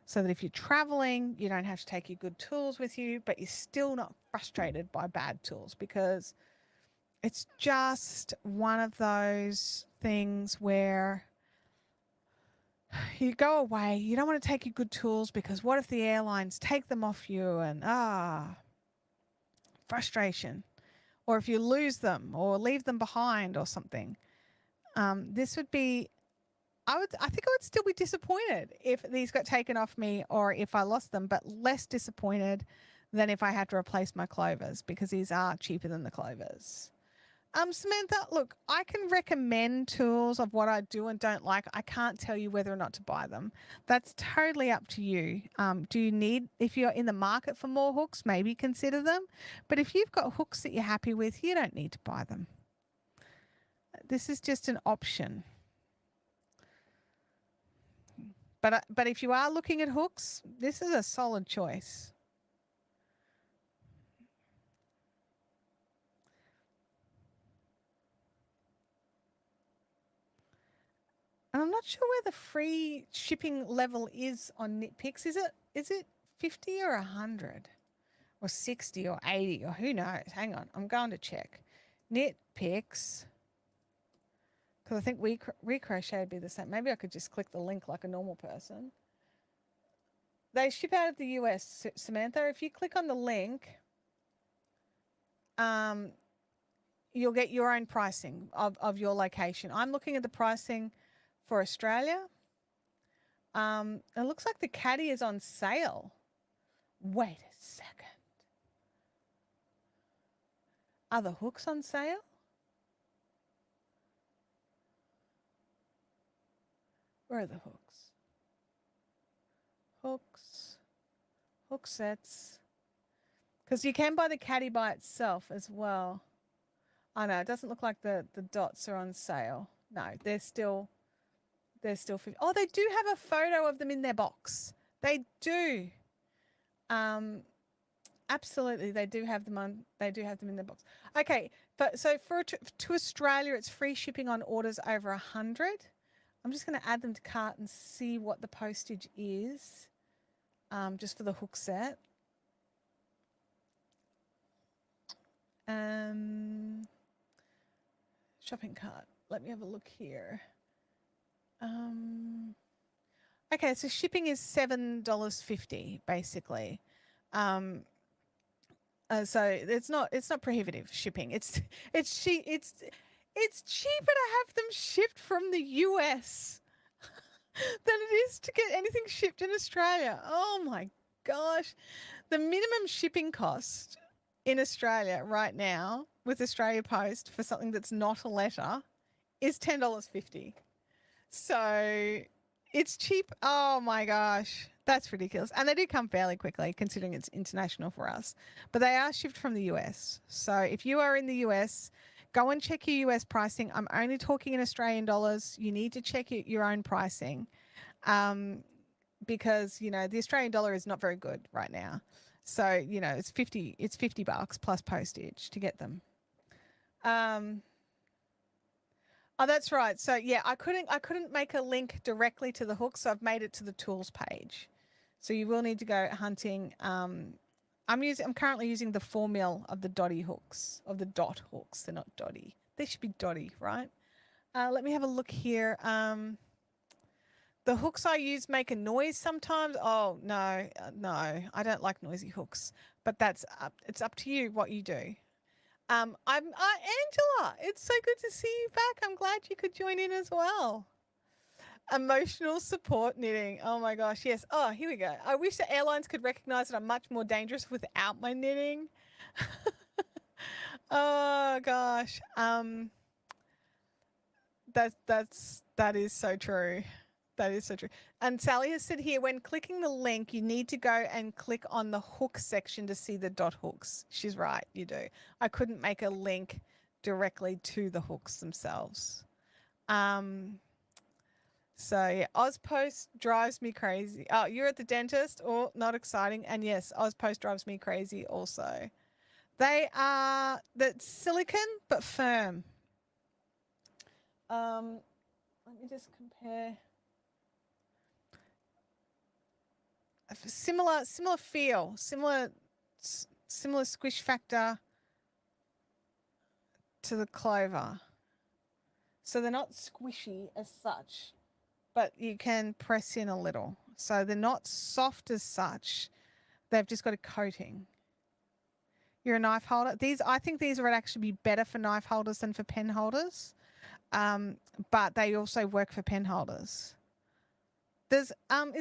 So that if you're traveling, you don't have to take your good tools with you, but you're still not frustrated by bad tools, because it's just one of those things where you go away, you don't want to take your good tools because what if the airlines take them off you, and frustration. Or if you lose them or leave them behind or something. This would be, I think I would still be disappointed if these got taken off me or if I lost them, but less disappointed than if I had to replace my clovers, because these are cheaper than the clovers. Samantha, look, I can recommend tools of what I do and don't like. I can't tell you whether or not to buy them. That's totally up to you. Do you need, if you're in the market for more hooks, maybe consider them. But if you've got hooks that you're happy with, you don't need to buy them. This is just an option. But if you are looking at hooks, this is a solid choice. And I'm not sure where the free shipping level is on Knit Picks. Is it 50 or 100 or 60 or 80 or who knows? Hang on, I'm going to check. Knit Picks, because I think recrochet would be the same. Maybe I could just click the link like a normal person. They ship out of the US, Samantha. If you click on the link, you'll get your own pricing of your location. I'm looking at the pricing for Australia. It looks like the caddy is on sale. Wait a second. Are the hooks on sale? Where are the hooks? Hook sets. Because you can buy the caddy by itself as well. Oh no, it doesn't look like the dots are on sale. No, they're still 50. Oh, they do have a photo of them in their box. They do. Absolutely, they do have them in their box. Okay, so to Australia, it's free shipping on orders over 100. I'm just going to add them to cart and see what the postage is, just for the hook set. Shopping cart. Let me have a look here. Okay, so shipping is $7.50 basically. So it's not prohibitive shipping. It's cheaper to have them shipped from the US than it is to get anything shipped in Australia. Oh my gosh. The minimum shipping cost in Australia right now with Australia Post for something that's not a letter is $10.50. So it's cheap. Oh my gosh. That's ridiculous. And they do come fairly quickly considering it's international for us. But they are shipped from the US. So if you are in the US, go and check your US pricing. I'm only talking in Australian dollars. You need to check your own pricing because, you know, the Australian dollar is not very good right now. So, you know, it's $50 plus postage to get them. Oh, that's right. So yeah, I couldn't make a link directly to the hook, so I've made it to the tools page. So you will need to go hunting. I'm currently using the 4 mil of the dotty hooks, of the dot hooks. They're not dotty. They should be dotty, right? Let me have a look here. The hooks I use make a noise sometimes. Oh no, no, I don't like noisy hooks. But it's up to you what you do. Angela, it's so good to see you back. I'm glad you could join in as well. Emotional support knitting. Oh my gosh, yes. Oh, here we go. I wish the airlines could recognize that I'm much more dangerous without my knitting. Oh gosh. That is so true. That is so true. And Sally has said here, when clicking the link, you need to go and click on the hook section to see the dot hooks. She's right, you do. I couldn't make a link directly to the hooks themselves. So yeah, Ozpost drives me crazy. Oh, you're at the dentist? Oh, not exciting. And yes, Ozpost drives me crazy also. They are silicone but firm. Let me just compare. Similar feel, similar squish factor to the Clover. So they're not squishy as such, but you can press in a little. So they're not soft as such. They've just got a coating. You're a knife holder. I think these would actually be better for knife holders than for pen holders. But they also work for pen holders. Is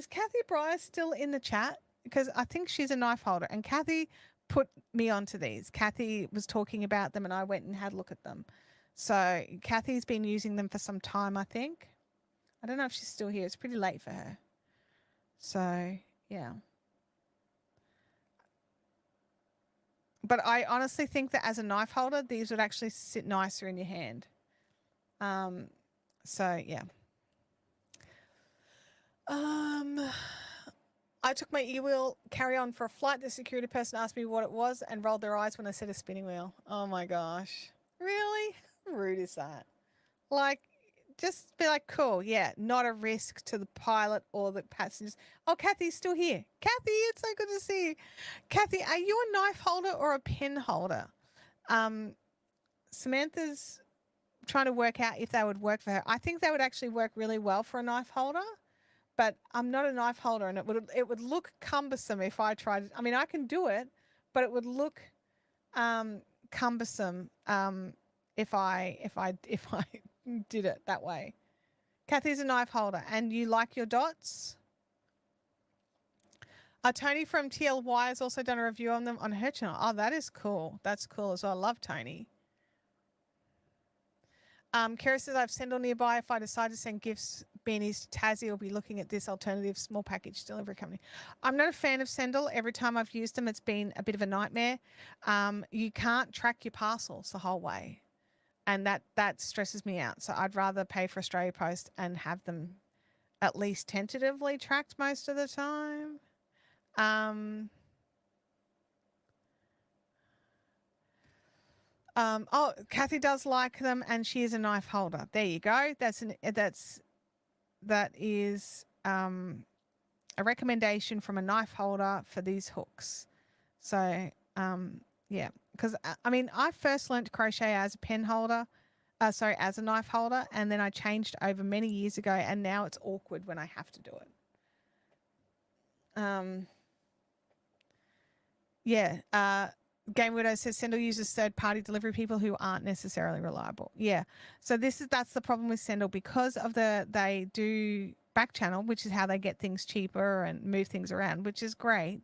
Kathy Breyer still in the chat? Because I think she's a knife holder, and Kathy put me onto these. Kathy was talking about them and I went and had a look at them. So Kathy's been using them for some time, I think. I don't know if she's still here. It's pretty late for her. So yeah. But I honestly think that as a knife holder, these would actually sit nicer in your hand. So yeah. I took my e-wheel carry-on for a flight. The security person asked me what it was and rolled their eyes when I said a spinning wheel. Oh my gosh. Really? How rude is that? Like, just be like, cool, yeah, not a risk to the pilot or the passengers. Oh, Kathy's still here. Kathy, it's so good to see you. Kathy, are you a knife holder or a pen holder? Samantha's trying to work out if they would work for her. I think they would actually work really well for a knife holder, but I'm not a knife holder, and it would look cumbersome if I tried. I mean, I can do it, but it would look cumbersome if I did it that way. Kathy's a knife holder, and you like your dots. Tony from TLY has also done a review on them on her channel. Oh, that is cool. That's cool as well. I love Tony. Kara says, I have Sendle nearby. If I decide to send gifts, beanies to Tassie, I'll be looking at this alternative small package delivery company. I'm not a fan of Sendle. Every time I've used them, it's been a bit of a nightmare. You can't track your parcels the whole way, and that stresses me out. So I'd rather pay for Australia Post and have them at least tentatively tracked most of the time. Oh, Kathy does like them, and she is a knife holder. There you go. That is a recommendation from a knife holder for these hooks. So yeah, because I mean, I first learned to crochet as a pen holder, as a knife holder, and then I changed over many years ago, and now it's awkward when I have to do it. Yeah. Game Widow says Sendle uses third-party delivery people who aren't necessarily reliable. Yeah. So that's the problem with Sendle, because of they do back channel, which is how they get things cheaper and move things around, which is great.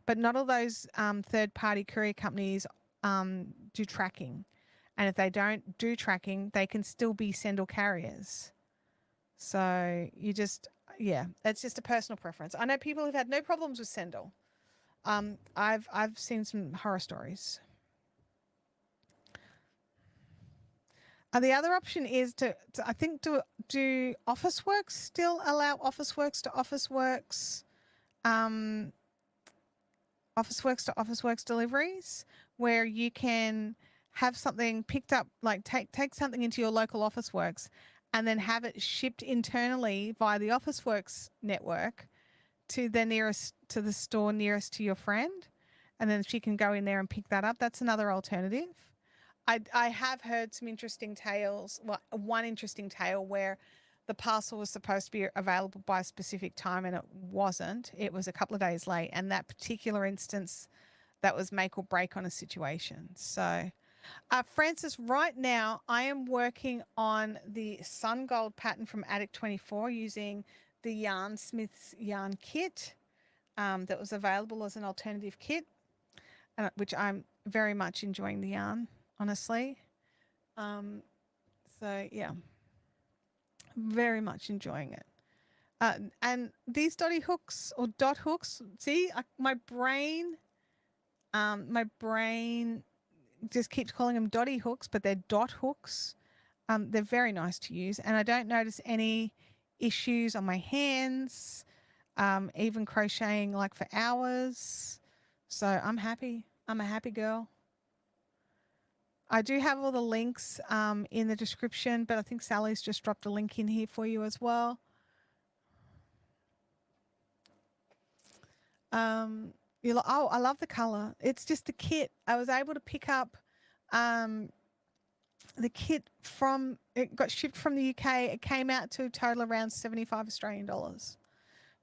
But not all those third-party courier companies do tracking. And if they don't do tracking, they can still be Sendle carriers. So it's just a personal preference. I know people who've had no problems with Sendle. I've seen some horror stories. The other option is to I think do Officeworks still allow Officeworks to Officeworks deliveries, where you can have something picked up, like take something into your local Officeworks and then have it shipped internally via the Officeworks network to the store nearest to your friend, and then she can go in there and pick that up. That's another alternative. I have heard some interesting tales. Well, one interesting tale where the parcel was supposed to be available by a specific time and it wasn't. It was a couple of days late, and that particular instance, that was make or break on a situation. So, Francis, right now I am working on the Sun Gold pattern from Attic 24 using the Yarnsmiths yarn kit that was available as an alternative kit, which I'm very much enjoying the yarn, honestly. So yeah, very much enjoying it. And these dotty hooks or dot hooks, see, my brain just keeps calling them dotty hooks, but they're dot hooks. They're very nice to use, and I don't notice any issues on my hands, even crocheting like for hours. So I'm happy. I'm a happy girl. I do have all the links in the description, but I think Sally's just dropped a link in here for you as well. Oh, I love the color. It's just the kit. I was able to pick up the kit it got shipped from the UK. It came out to a total around 75 Australian dollars,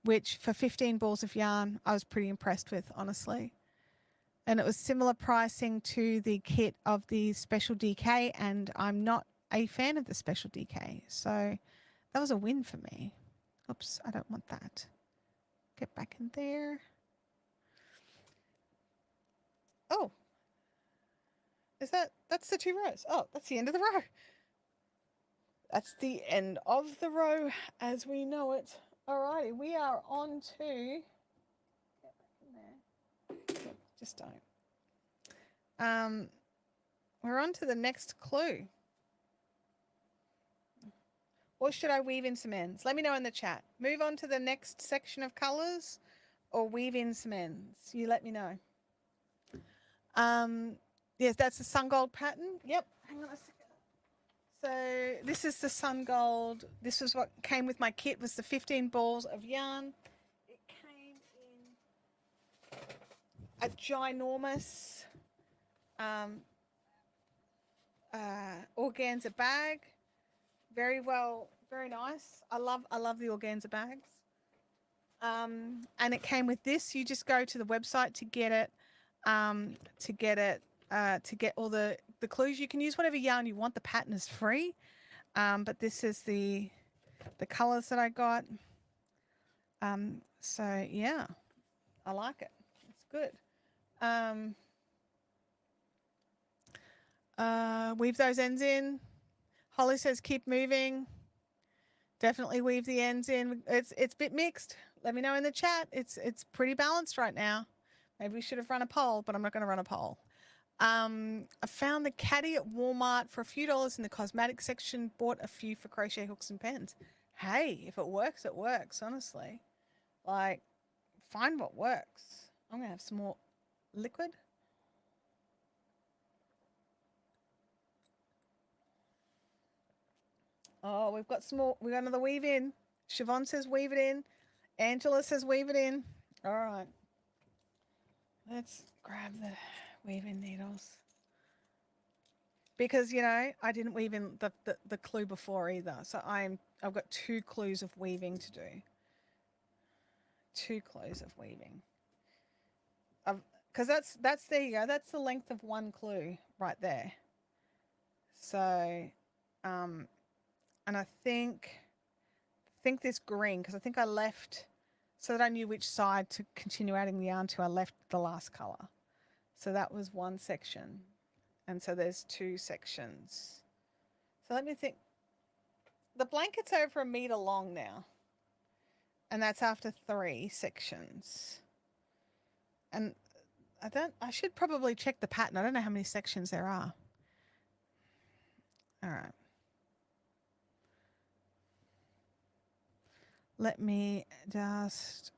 which for 15 balls of yarn, I was pretty impressed with, honestly. And it was similar pricing to the kit of the Special DK, and I'm not a fan of the Special DK. So that was a win for me. Oops, I don't want that. Get back in there. Oh, that's the 2 rows. Oh, that's the end of the row. That's the end of the row as we know it. Alrighty, we are on to, get back in there. Just don't. We're on to the next clue. Or should I weave in some ends? Let me know in the chat. Move on to the next section of colors or weave in some ends. You let me know. Yes, that's the Sun Gold pattern. Yep. Hang on a second. So this is the sun gold. This was what came with my kit, was the 15 balls of yarn. It came in a ginormous organza bag. Very well, very nice. I love the organza bags. And it came with this. You just go to the website to get it, to get all the clues. You can use whatever yarn you want. The pattern is free. But this is the colors that I got. So yeah, I like it. It's good. Weave those ends in. Holly says keep moving. Definitely weave the ends in. It's a bit mixed. Let me know in the chat. It's pretty balanced right now. Maybe we should have run a poll, but I'm not going to run a poll. I found the caddy at Walmart for a few dollars in the cosmetic section. Bought a few for crochet hooks and pens. Hey, if it works, it works, honestly. Like, find what works. I'm going to have some more liquid. Oh, we've got some more. We got another weave in. Siobhan says weave it in. Angela says weave it in. All right. Let's grab the weave-in needles. Because, you know, I didn't weave in the clue before either. So I've got 2 clues of weaving to do. 2 clues of weaving. Because that's there you go. That's the length of 1 clue right there. So, and I think this green, because I think I left, so that I knew which side to continue adding the yarn to, I left the last color. So that was 1 section. And so there's 2 sections. So let me think. The blanket's over 1 meter long now. And that's after 3 sections. And I should probably check the pattern. I don't know how many sections there are. All right. Let me just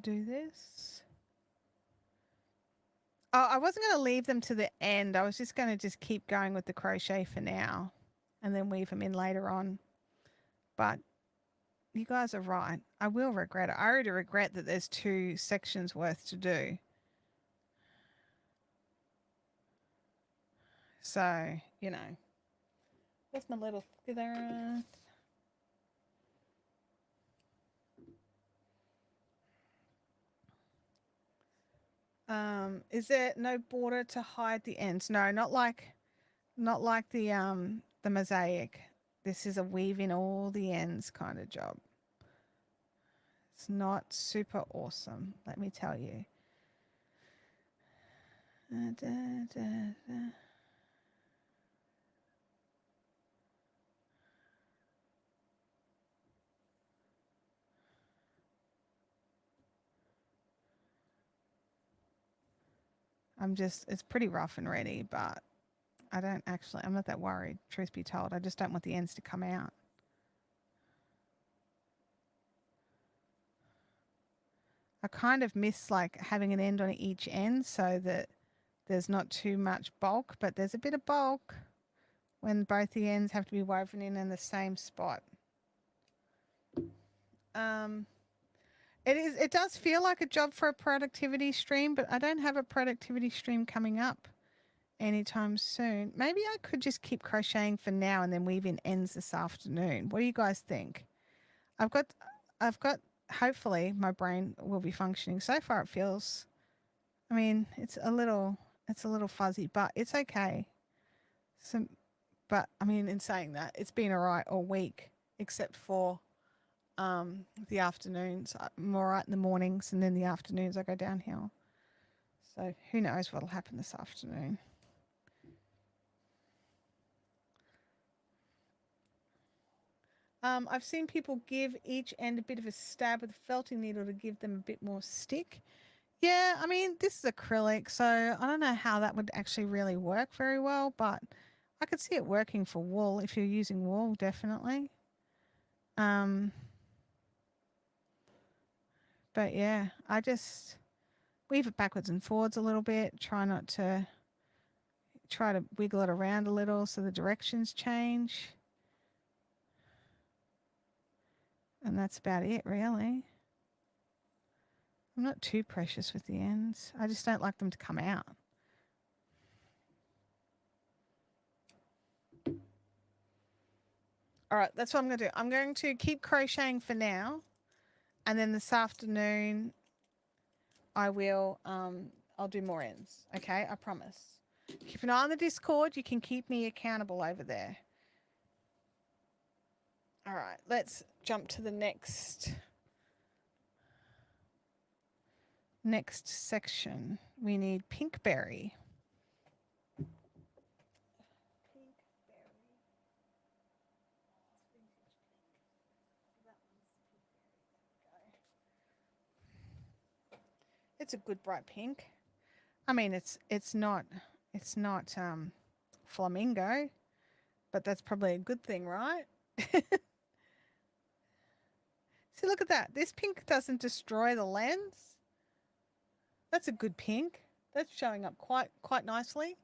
do this. Oh, I wasn't going to leave them to the end. I was just going to keep going with the crochet for now and then weave them in later on. But you guys are right. I will regret it. I already regret that there's 2 sections worth to do. So, you know, that's my little feather. Is there no border to hide the ends? No, not like the mosaic. This is a weave in all the ends kind of job. It's not super awesome, let me tell you. It's pretty rough and ready, but I'm not that worried, truth be told. I just don't want the ends to come out. I kind of miss like having an end on each end so that there's not too much bulk, but there's a bit of bulk when both the ends have to be woven in the same spot. It does feel like a job for a productivity stream, but I don't have a productivity stream coming up anytime soon. Maybe I could just keep crocheting for now and then weave in ends this afternoon. What do you guys think? I've got hopefully my brain will be functioning. So far it feels, I mean, it's a little fuzzy, but it's okay. But I mean, in saying that, it's been all right all week, except for the afternoons. I'm all right in the mornings, and then the afternoons I go downhill. So who knows what'll happen this afternoon. I've seen people give each end a bit of a stab with a felting needle to give them a bit more stick. Yeah, I mean, this is acrylic, so I don't know how that would actually really work very well, but I could see it working for wool if you're using wool, definitely. But yeah, I just weave it backwards and forwards a little bit, try to wiggle it around a little so the directions change. And that's about it, really. I'm not too precious with the ends. I just don't like them to come out. All right, that's what I'm going to do. I'm going to keep crocheting for now. And then this afternoon, I'll do more ends. Okay, I promise. Keep an eye on the Discord. You can keep me accountable over there. All right, let's jump to the next section. We need pinkberry. It's a good bright pink. I mean, it's not flamingo, but that's probably a good thing, right? See, look at that. This pink doesn't destroy the lens. That's a good pink. That's showing up quite nicely.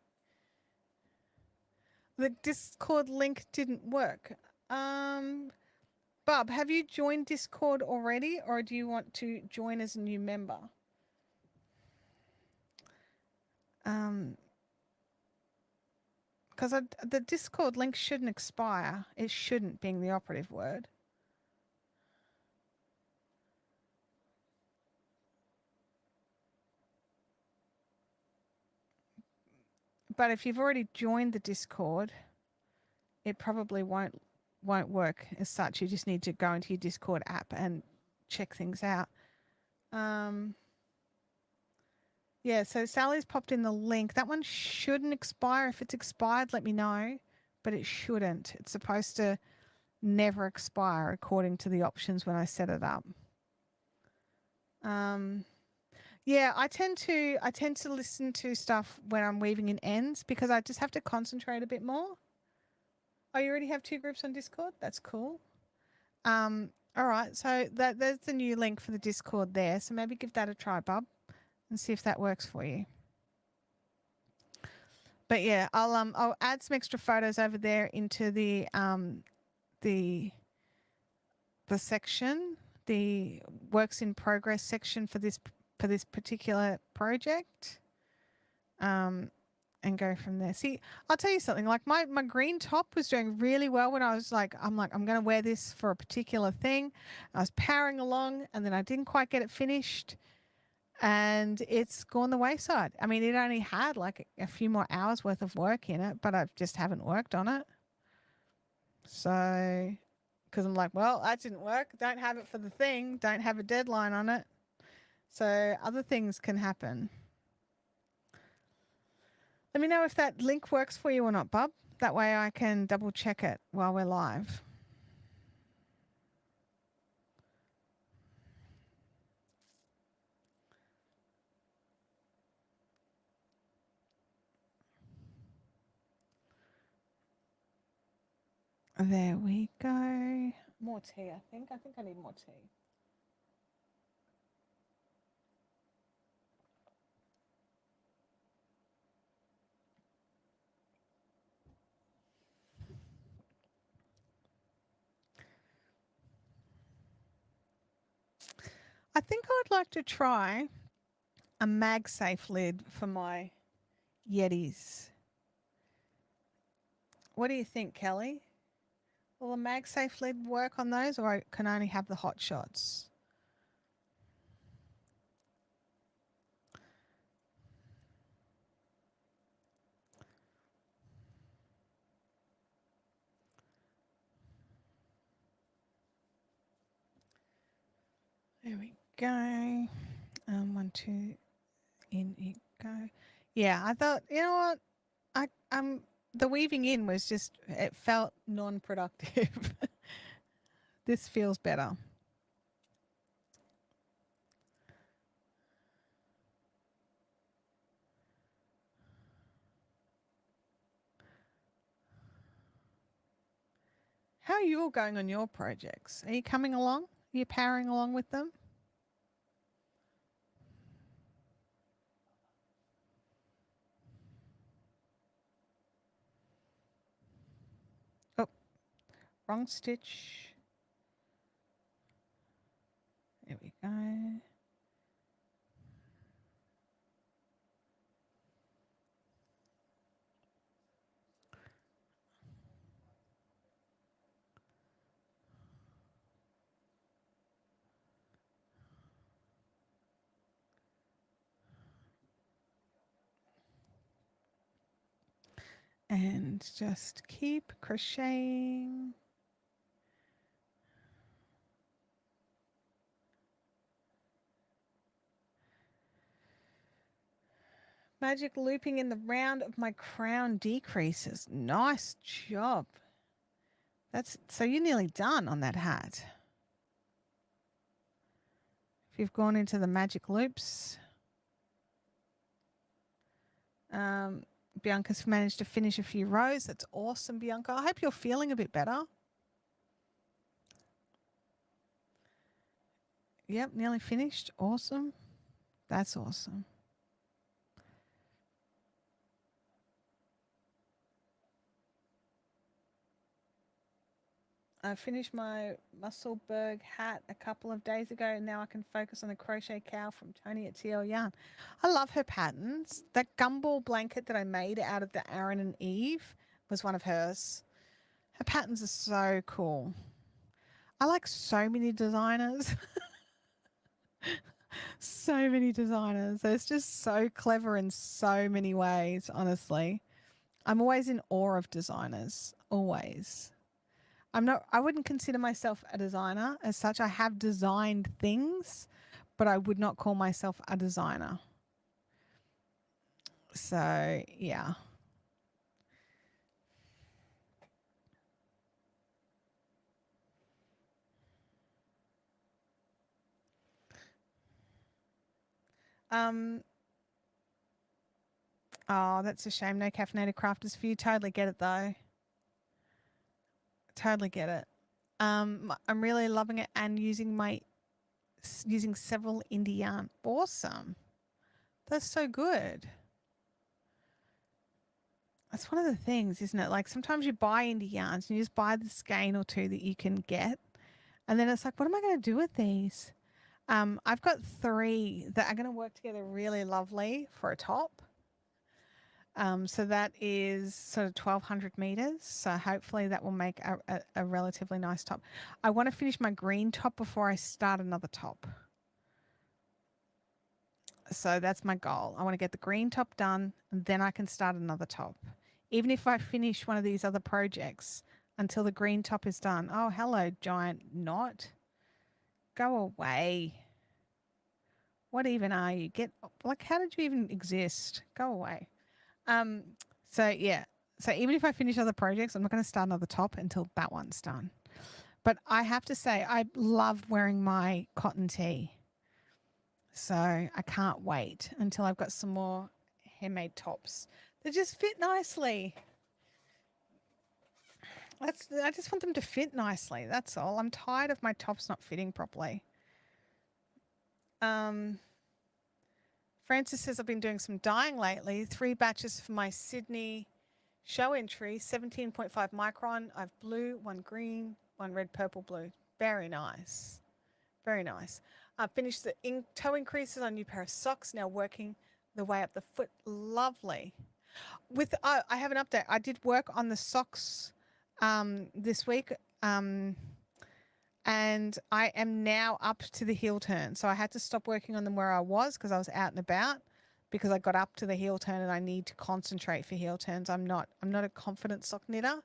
The Discord link didn't work. Bob, have you joined Discord already, or do you want to join as a new member? Because the Discord link shouldn't expire. It shouldn't, being the operative word. But if you've already joined the Discord, it probably won't work as such. You just need to go into your Discord app and check things out. Yeah, so Sally's popped in the link. That one shouldn't expire. If it's expired, let me know. But it shouldn't. It's supposed to never expire according to the options when I set it up. Yeah, I tend to listen to stuff when I'm weaving in ends because I just have to concentrate a bit more. Oh, you already have 2 groups on Discord? That's cool. All right, so there's the new link for the Discord there. So maybe give that a try, Bob, and see if that works for you. But yeah, I'll add some extra photos over there into the section, the works in progress section for this particular project. And go from there. See, I'll tell you something, like my green top was doing really well when I was like, I'm going to wear this for a particular thing. I was powering along and then I didn't quite get it finished and it's gone the wayside. I mean, it only had like a few more hours worth of work in it, but I just haven't worked on it. So, because I'm like, well, that didn't work. Don't have it for the thing. Don't have a deadline on it. So other things can happen. Let me know if that link works for you or not, Bob. That way I can double check it while we're live. There we go. More tea, I think. I think I need more tea. I think I'd like to try a MagSafe lid for my Yetis. What do you think, Kelly? Will a MagSafe lid work on those, or I can only have the hot shots? There we go. 1, 2, in it go. Yeah, I thought, you know what? The weaving in was just, it felt non-productive. This feels better. How are you all going on your projects? Are you coming along? Are you powering along with them? Oh, wrong stitch. we go. And just keep crocheting. Magic looping in the round of my crown decreases. Nice job. That's so you're nearly done on that hat. If you've gone into the magic loops. Bianca's managed to finish a few rows. That's awesome, Bianca. I hope you're feeling a bit better. Yep, nearly finished. Awesome. That's awesome. I finished my Musselburgh hat a couple of days ago, and now I can focus on the crochet cow from Tony at TL Yarn. I love her patterns. That gumball blanket that I made out of the Aaron and Eve was one of hers. Her patterns are so cool. I like so many designers. So many designers. It's just so clever in so many ways, honestly. I'm always in awe of designers. Always. I wouldn't consider myself a designer as such. I have designed things, but I would not call myself a designer. So, yeah. Oh, that's a shame. No caffeinated crafters for you. Totally get it though. Totally get it. I'm really loving it and using several indie yarn. Awesome. That's so good. That's one of the things, isn't it? Like sometimes you buy indie yarns and you just buy the skein or two that you can get. And then it's like, what am I going to do with these? I've got 3 that are going to work together really lovely for a top. So that is sort of 1,200 meters. So hopefully that will make a relatively nice top. I want to finish my green top before I start another top. So that's my goal. I want to get the green top done and then I can start another top. Even if I finish one of these other projects until the green top is done. Oh, hello, giant knot. Go away. What even are you? How did you even exist? Go away. So yeah. So even if I finish other projects, I'm not going to start another top until that one's done. But I have to say, I love wearing my cotton tee. So I can't wait until I've got some more handmade tops that just fit nicely. I just want them to fit nicely. That's all. I'm tired of my tops not fitting properly. Francis says I've been doing some dyeing lately. 3 batches for my Sydney show entry, 17.5 micron. I've blue, 1 green, 1 red, purple, blue. Very nice. Very nice. I've finished the toe increases on a new pair of socks, now working the way up the foot. Lovely. I have an update. I did work on the socks this week. And I am now up to the heel turn. So I had to stop working on them where I was because I was out and about because I got up to the heel turn and I need to concentrate for heel turns. I'm not a confident sock knitter,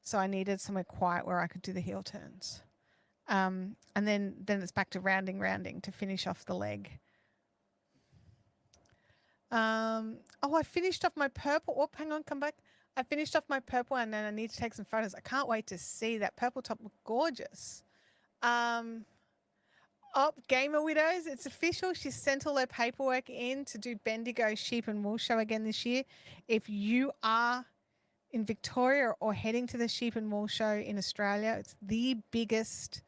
so I needed somewhere quiet where I could do the heel turns. And then it's back to rounding to finish off the leg. I finished off my purple. Oh, hang on, come back. I finished off my purple and then I need to take some photos. I can't wait to see that purple top. Look gorgeous. Gamer Widows, it's official. She's sent all her paperwork in to do Bendigo Sheep and Wool Show again this year. If you are in Victoria or heading to the Sheep and Wool Show in Australia, it's the biggest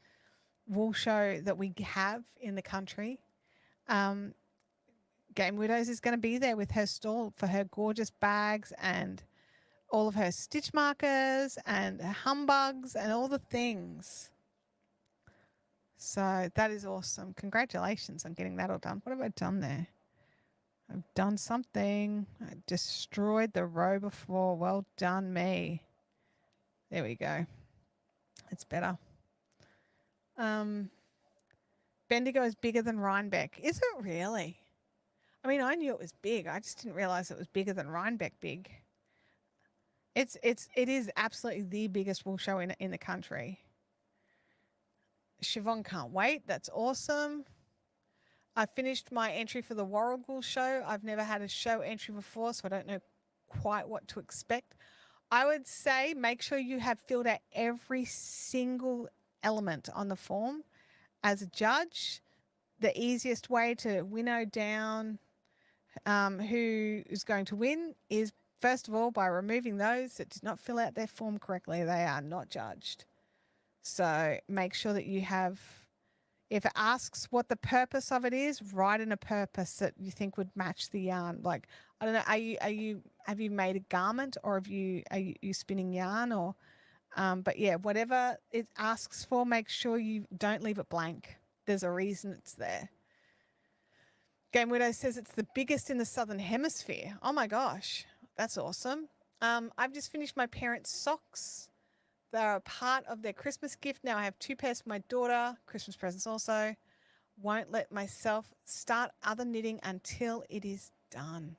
wool show that we have in the country. Game Widows is going to be there with her stall for her gorgeous bags and all of her stitch markers and her humbugs and all the things. So that is awesome. Congratulations on getting that all done. What have I done there? I've done something. I destroyed the row before. Well done, me. There we go. It's better. Bendigo is bigger than Rhinebeck. Is it really? I mean, I knew it was big. I just didn't realize it was bigger than Rhinebeck big. It is absolutely the biggest wool show in the country. Siobhan can't wait. That's awesome. I finished my entry for the Warragul show. I've never had a show entry before, so I don't know quite what to expect. I would say make sure you have filled out every single element on the form as a judge. The easiest way to winnow down who is going to win is, first of all, by removing those that did not fill out their form correctly. They are not judged. So make sure that you have, if it asks what the purpose of it is, write in a purpose that you think would match the yarn. Like, I don't know, have you made a garment, or are you spinning yarn, or but yeah, whatever it asks for, make sure you don't leave it blank. There's a reason it's there. Game Widow says it's the biggest in the Southern Hemisphere. Oh my gosh, that's awesome. I've just finished my parents' socks. They're a part of their Christmas gift. Now I have 2 pairs for my daughter, Christmas presents also. Won't let myself start other knitting until it is done.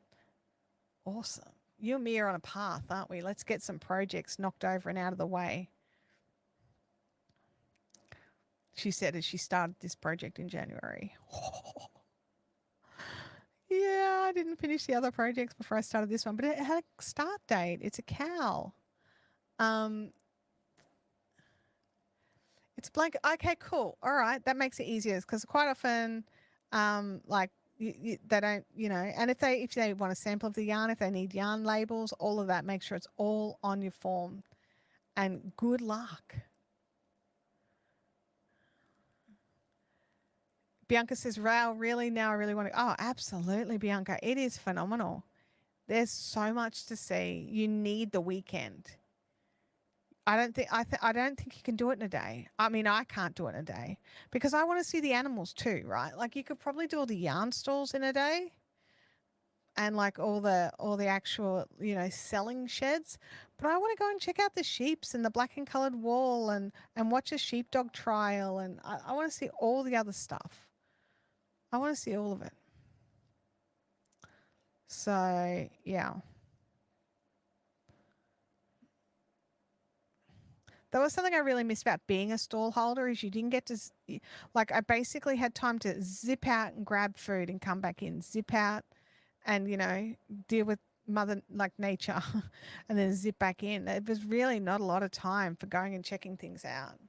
Awesome. You and me are on a path, aren't we? Let's get some projects knocked over and out of the way. She said as she started this project in January. Yeah, I didn't finish the other projects before I started this one, but it had a start date. It's a cow. It's blank. Okay, cool. All right, that makes it easier because quite often, like they don't, and if they want a sample of the yarn, if they need yarn labels, all of that, make sure it's all on your form. And good luck. Bianca says, Rail, really? Now I really want to. Oh, absolutely, Bianca. It is phenomenal. There's so much to see. You need the weekend. I don't think you can do it in a day. I mean, I can't do it in a day because I want to see the animals too, right? Like you could probably do all the yarn stalls in a day and like all the actual, selling sheds. But I want to go and check out the sheeps and the black and colored wool and watch a sheepdog trial. And I want to see all the other stuff. I want to see all of it. So, yeah. That was something I really missed about being a stall holder is you didn't get to, like I basically had time to zip out and grab food and come back in, zip out and, deal with mother, like nature and then zip back in. It was really not a lot of time for going and checking things out.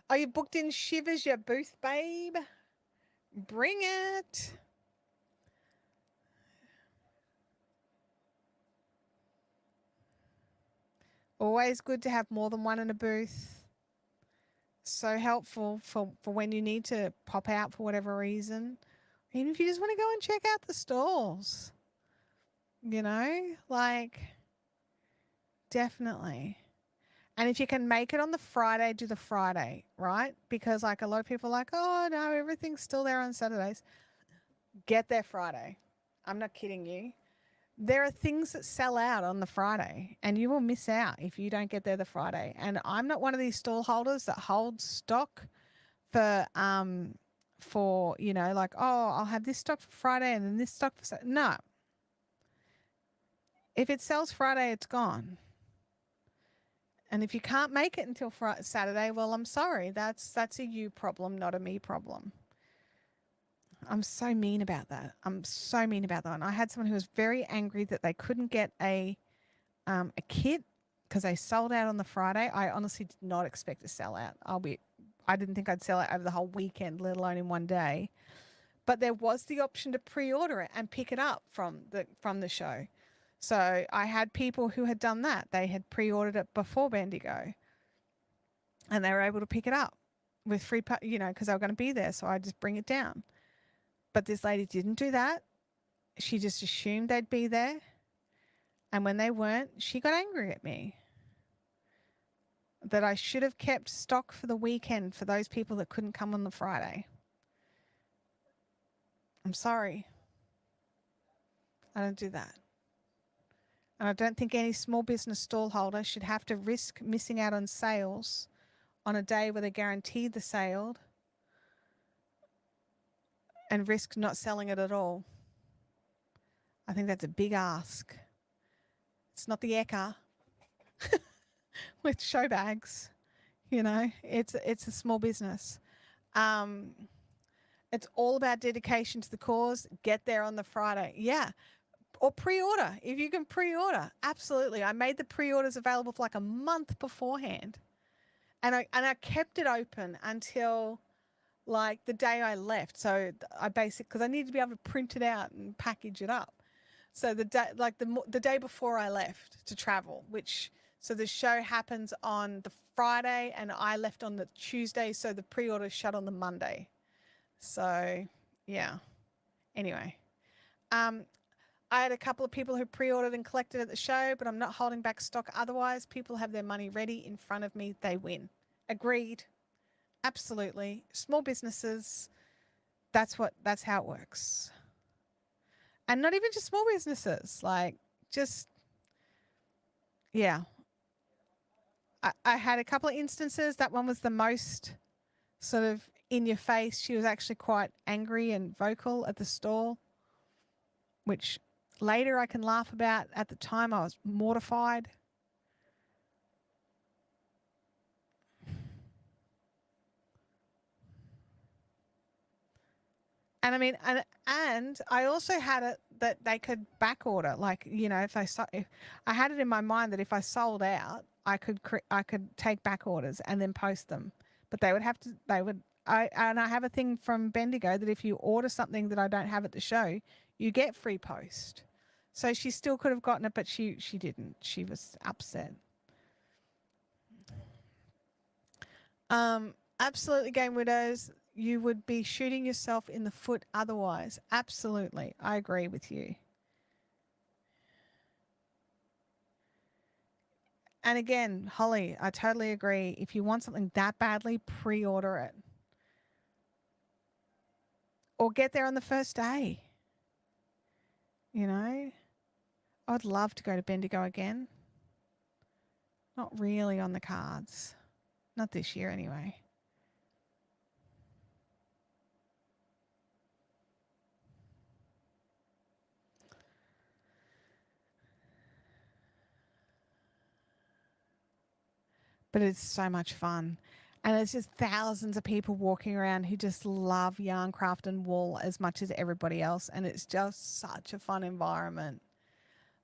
Are you booked in Shivers, your booth, babe? Bring it. Always good to have more than one in a booth. So helpful for when you need to pop out for whatever reason. Even if you just want to go and check out the stalls. Like definitely. And if you can make it on the Friday, do the Friday, right? Because like a lot of people are like, oh no, everything's still there on Saturdays. Get there Friday. I'm not kidding you. There are things that sell out on the Friday and you will miss out if you don't get there the Friday. And I'm not one of these stall holders that holds stock for like, oh, I'll have this stock for Friday and then this stock for Saturday. No. If it sells Friday, it's gone. And if you can't make it until Saturday, well, I'm sorry. That's a you problem, not a me problem. I'm so mean about that. And I had someone who was very angry that they couldn't get a kit because they sold out on the Friday. I honestly did not expect to sell out. I didn't think I'd sell it over the whole weekend, let alone in one day. But there was the option to pre-order it and pick it up from the show. So I had people who had done that. They had pre-ordered it before Bendigo, and they were able to pick it up with free, because they were going to be there. So I just bring it down. But this lady didn't do that. She just assumed they'd be there. And when they weren't, she got angry at me. that I should have kept stock for the weekend for those people that couldn't come on the Friday. I'm sorry. I don't do that. And I don't think any small business stall holder should have to risk missing out on sales on a day where they're guaranteed the sale and risk not selling it at all. I think that's a big ask. It's not the Eka with show bags, you know. It's a small business. It's all about dedication to the cause. Get there on the Friday. Yeah. Or pre-order. If you can pre-order. Absolutely. I made the pre-orders available for like a month beforehand. And I kept it open until like the day I left. So I basically, because I needed to be able to print it out and package it up. So the day, like the day before I left to travel, so the show happens on the Friday and I left on the Tuesday. So the pre-order shut on the Monday. So yeah. Anyway, I had a couple of people who pre-ordered and collected at the show, but I'm not holding back stock. Otherwise, people have their money ready in front of me. They win. Agreed. Absolutely. Small businesses, that's how it works. And not even just small businesses, like just, yeah. I had a couple of instances. That one was the most sort of in your face. She was actually quite angry and vocal at the stall, which later I can laugh about. At the time, I was mortified. And I mean, and I also had it that they could back order. Like, you know, if I had it in my mind that if I sold out, I could take back orders and then post them. But I have a thing from Bendigo that if you order something that I don't have at the show, you get free post. So she still could have gotten it, but she didn't. She was upset. Absolutely, Game Widows. You would be shooting yourself in the foot otherwise. Absolutely. I agree with you. And again, Holly, I totally agree. If you want something that badly, pre-order it. Or get there on the first day. You know? I would love to go to Bendigo again. Not really on the cards. Not this year anyway. But it's so much fun. And it's just thousands of people walking around who just love yarn, craft and wool as much as everybody else. And it's just such a fun environment.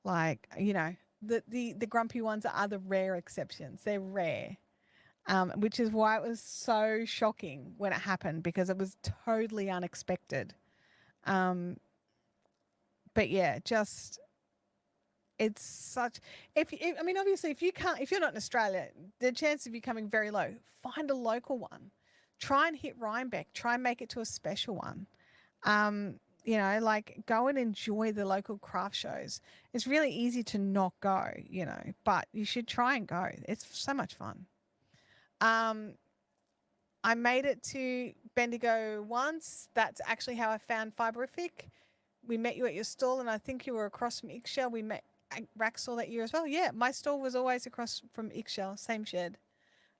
Like, you know, the grumpy ones are the rare exceptions. They're rare, which is why it was so shocking when it happened, because it was totally unexpected. But yeah, just... It's such, I mean, obviously, if you're not in Australia, the chance of you coming very low. Find a local one. Try and hit Rhinebeck. Try and make it to a special one. You know, like go and enjoy the local craft shows. It's really easy to not go, you know, but you should try and go. It's so much fun. I made it to Bendigo once. That's actually how I found Fiberific. We met you at your stall, and I think you were across from Ixchel. We met Raxall that year as well. Yeah, my stall was always across from Ixchel, same shed.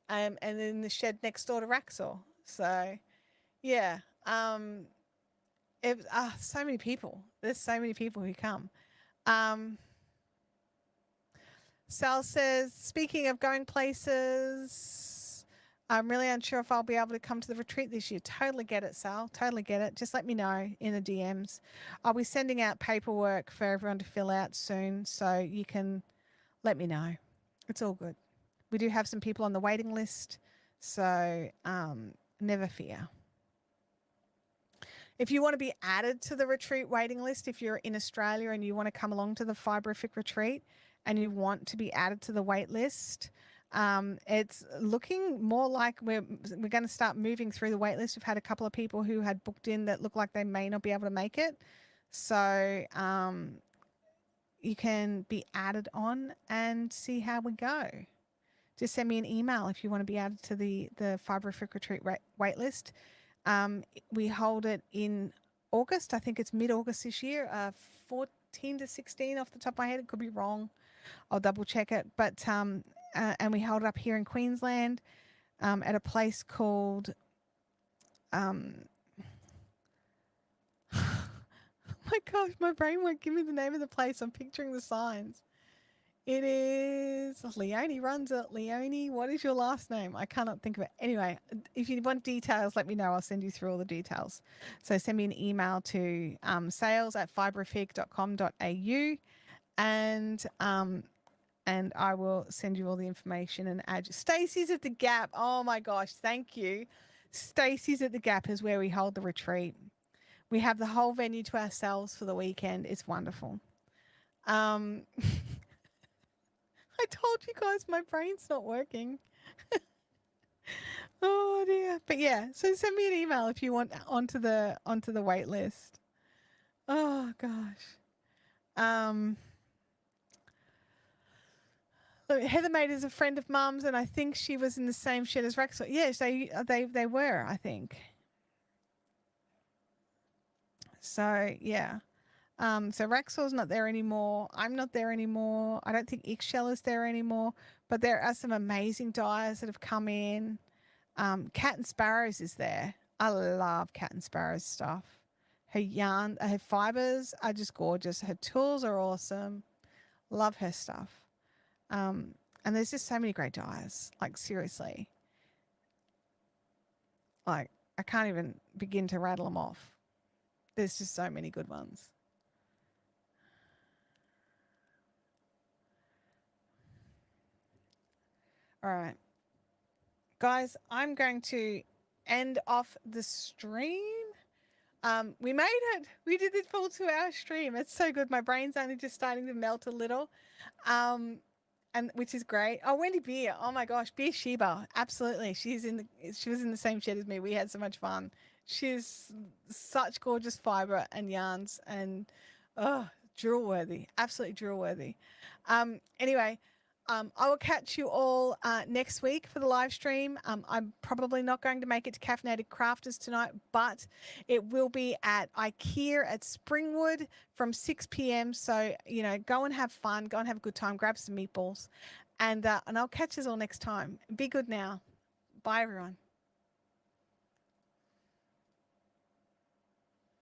And then the shed next door to Raxall. So, yeah. So many people. There's so many people who come. Sal says, speaking of going places, I'm really unsure if I'll be able to come to the retreat this year. Totally get it, Sal. Totally get it. Just let me know in the DMs. I'll be sending out paperwork for everyone to fill out soon, so you can let me know. It's all good. We do have some people on the waiting list, so never fear. If you want to be added to the retreat waiting list, if you're in Australia and you want to come along to the Fiberific retreat and you want to be added to the wait list, it's looking more like we're going to start moving through the wait list. We've had a couple of people who had booked in that look like they may not be able to make it. So you can be added on and see how we go. just send me an email if you want to be added to the Fiberific Retreat wait list. We hold it in August. I think it's mid-August this year, 14 to 16 off the top of my head. It could be wrong. I'll double check it. But and we hold it up here in Queensland at a place called my gosh, my brain won't give me the name of the place. I'm picturing the signs. It is Leonie runs it. Leonie, what is your last name? I cannot think of it. Anyway, if you want details, let me know. I'll send you through all the details. So send me an email to sales@fiberific.com.au and I will send you all the information and add you. Stacey's at the Gap. Oh my gosh, thank you. Stacey's at the Gap is where we hold the retreat. We have the whole venue to ourselves for the weekend. It's wonderful. I told you guys my brain's not working. Oh dear. But yeah, so send me an email if you want onto the wait list. Oh gosh. Look, Heather Made is a friend of Mum's, and I think she was in the same shed as Rex. Yes, they were, I think. So yeah. So Raxor's not there anymore. I'm not there anymore. I don't think Ixchel is there anymore. But there are some amazing dyers that have come in. Cat and Sparrows is there. I love Cat and Sparrows stuff. Her yarn, her fibers are just gorgeous. Her tools are awesome. Love her stuff. And there's just so many great dyers. Like seriously. Like I can't even begin to rattle them off. There's just so many good ones. All right. Guys, I'm going to end off the stream. We made it. We did this full 2-hour stream. It's so good. My brain's only just starting to melt a little. And which is great. Oh, Wendy Beer. Oh my gosh, Beer Sheba. Absolutely. She was in the same shed as me. We had so much fun. She's such gorgeous fiber and yarns and drill worthy. Absolutely drill worthy. Anyway, I will catch you all next week for the live stream. I'm probably not going to make it to Caffeinated Crafters tonight, but it will be at IKEA at Springwood from 6 p.m. So, you know, go and have fun. Go and have a good time. Grab some meatballs. And I'll catch you all next time. Be good now. Bye, everyone.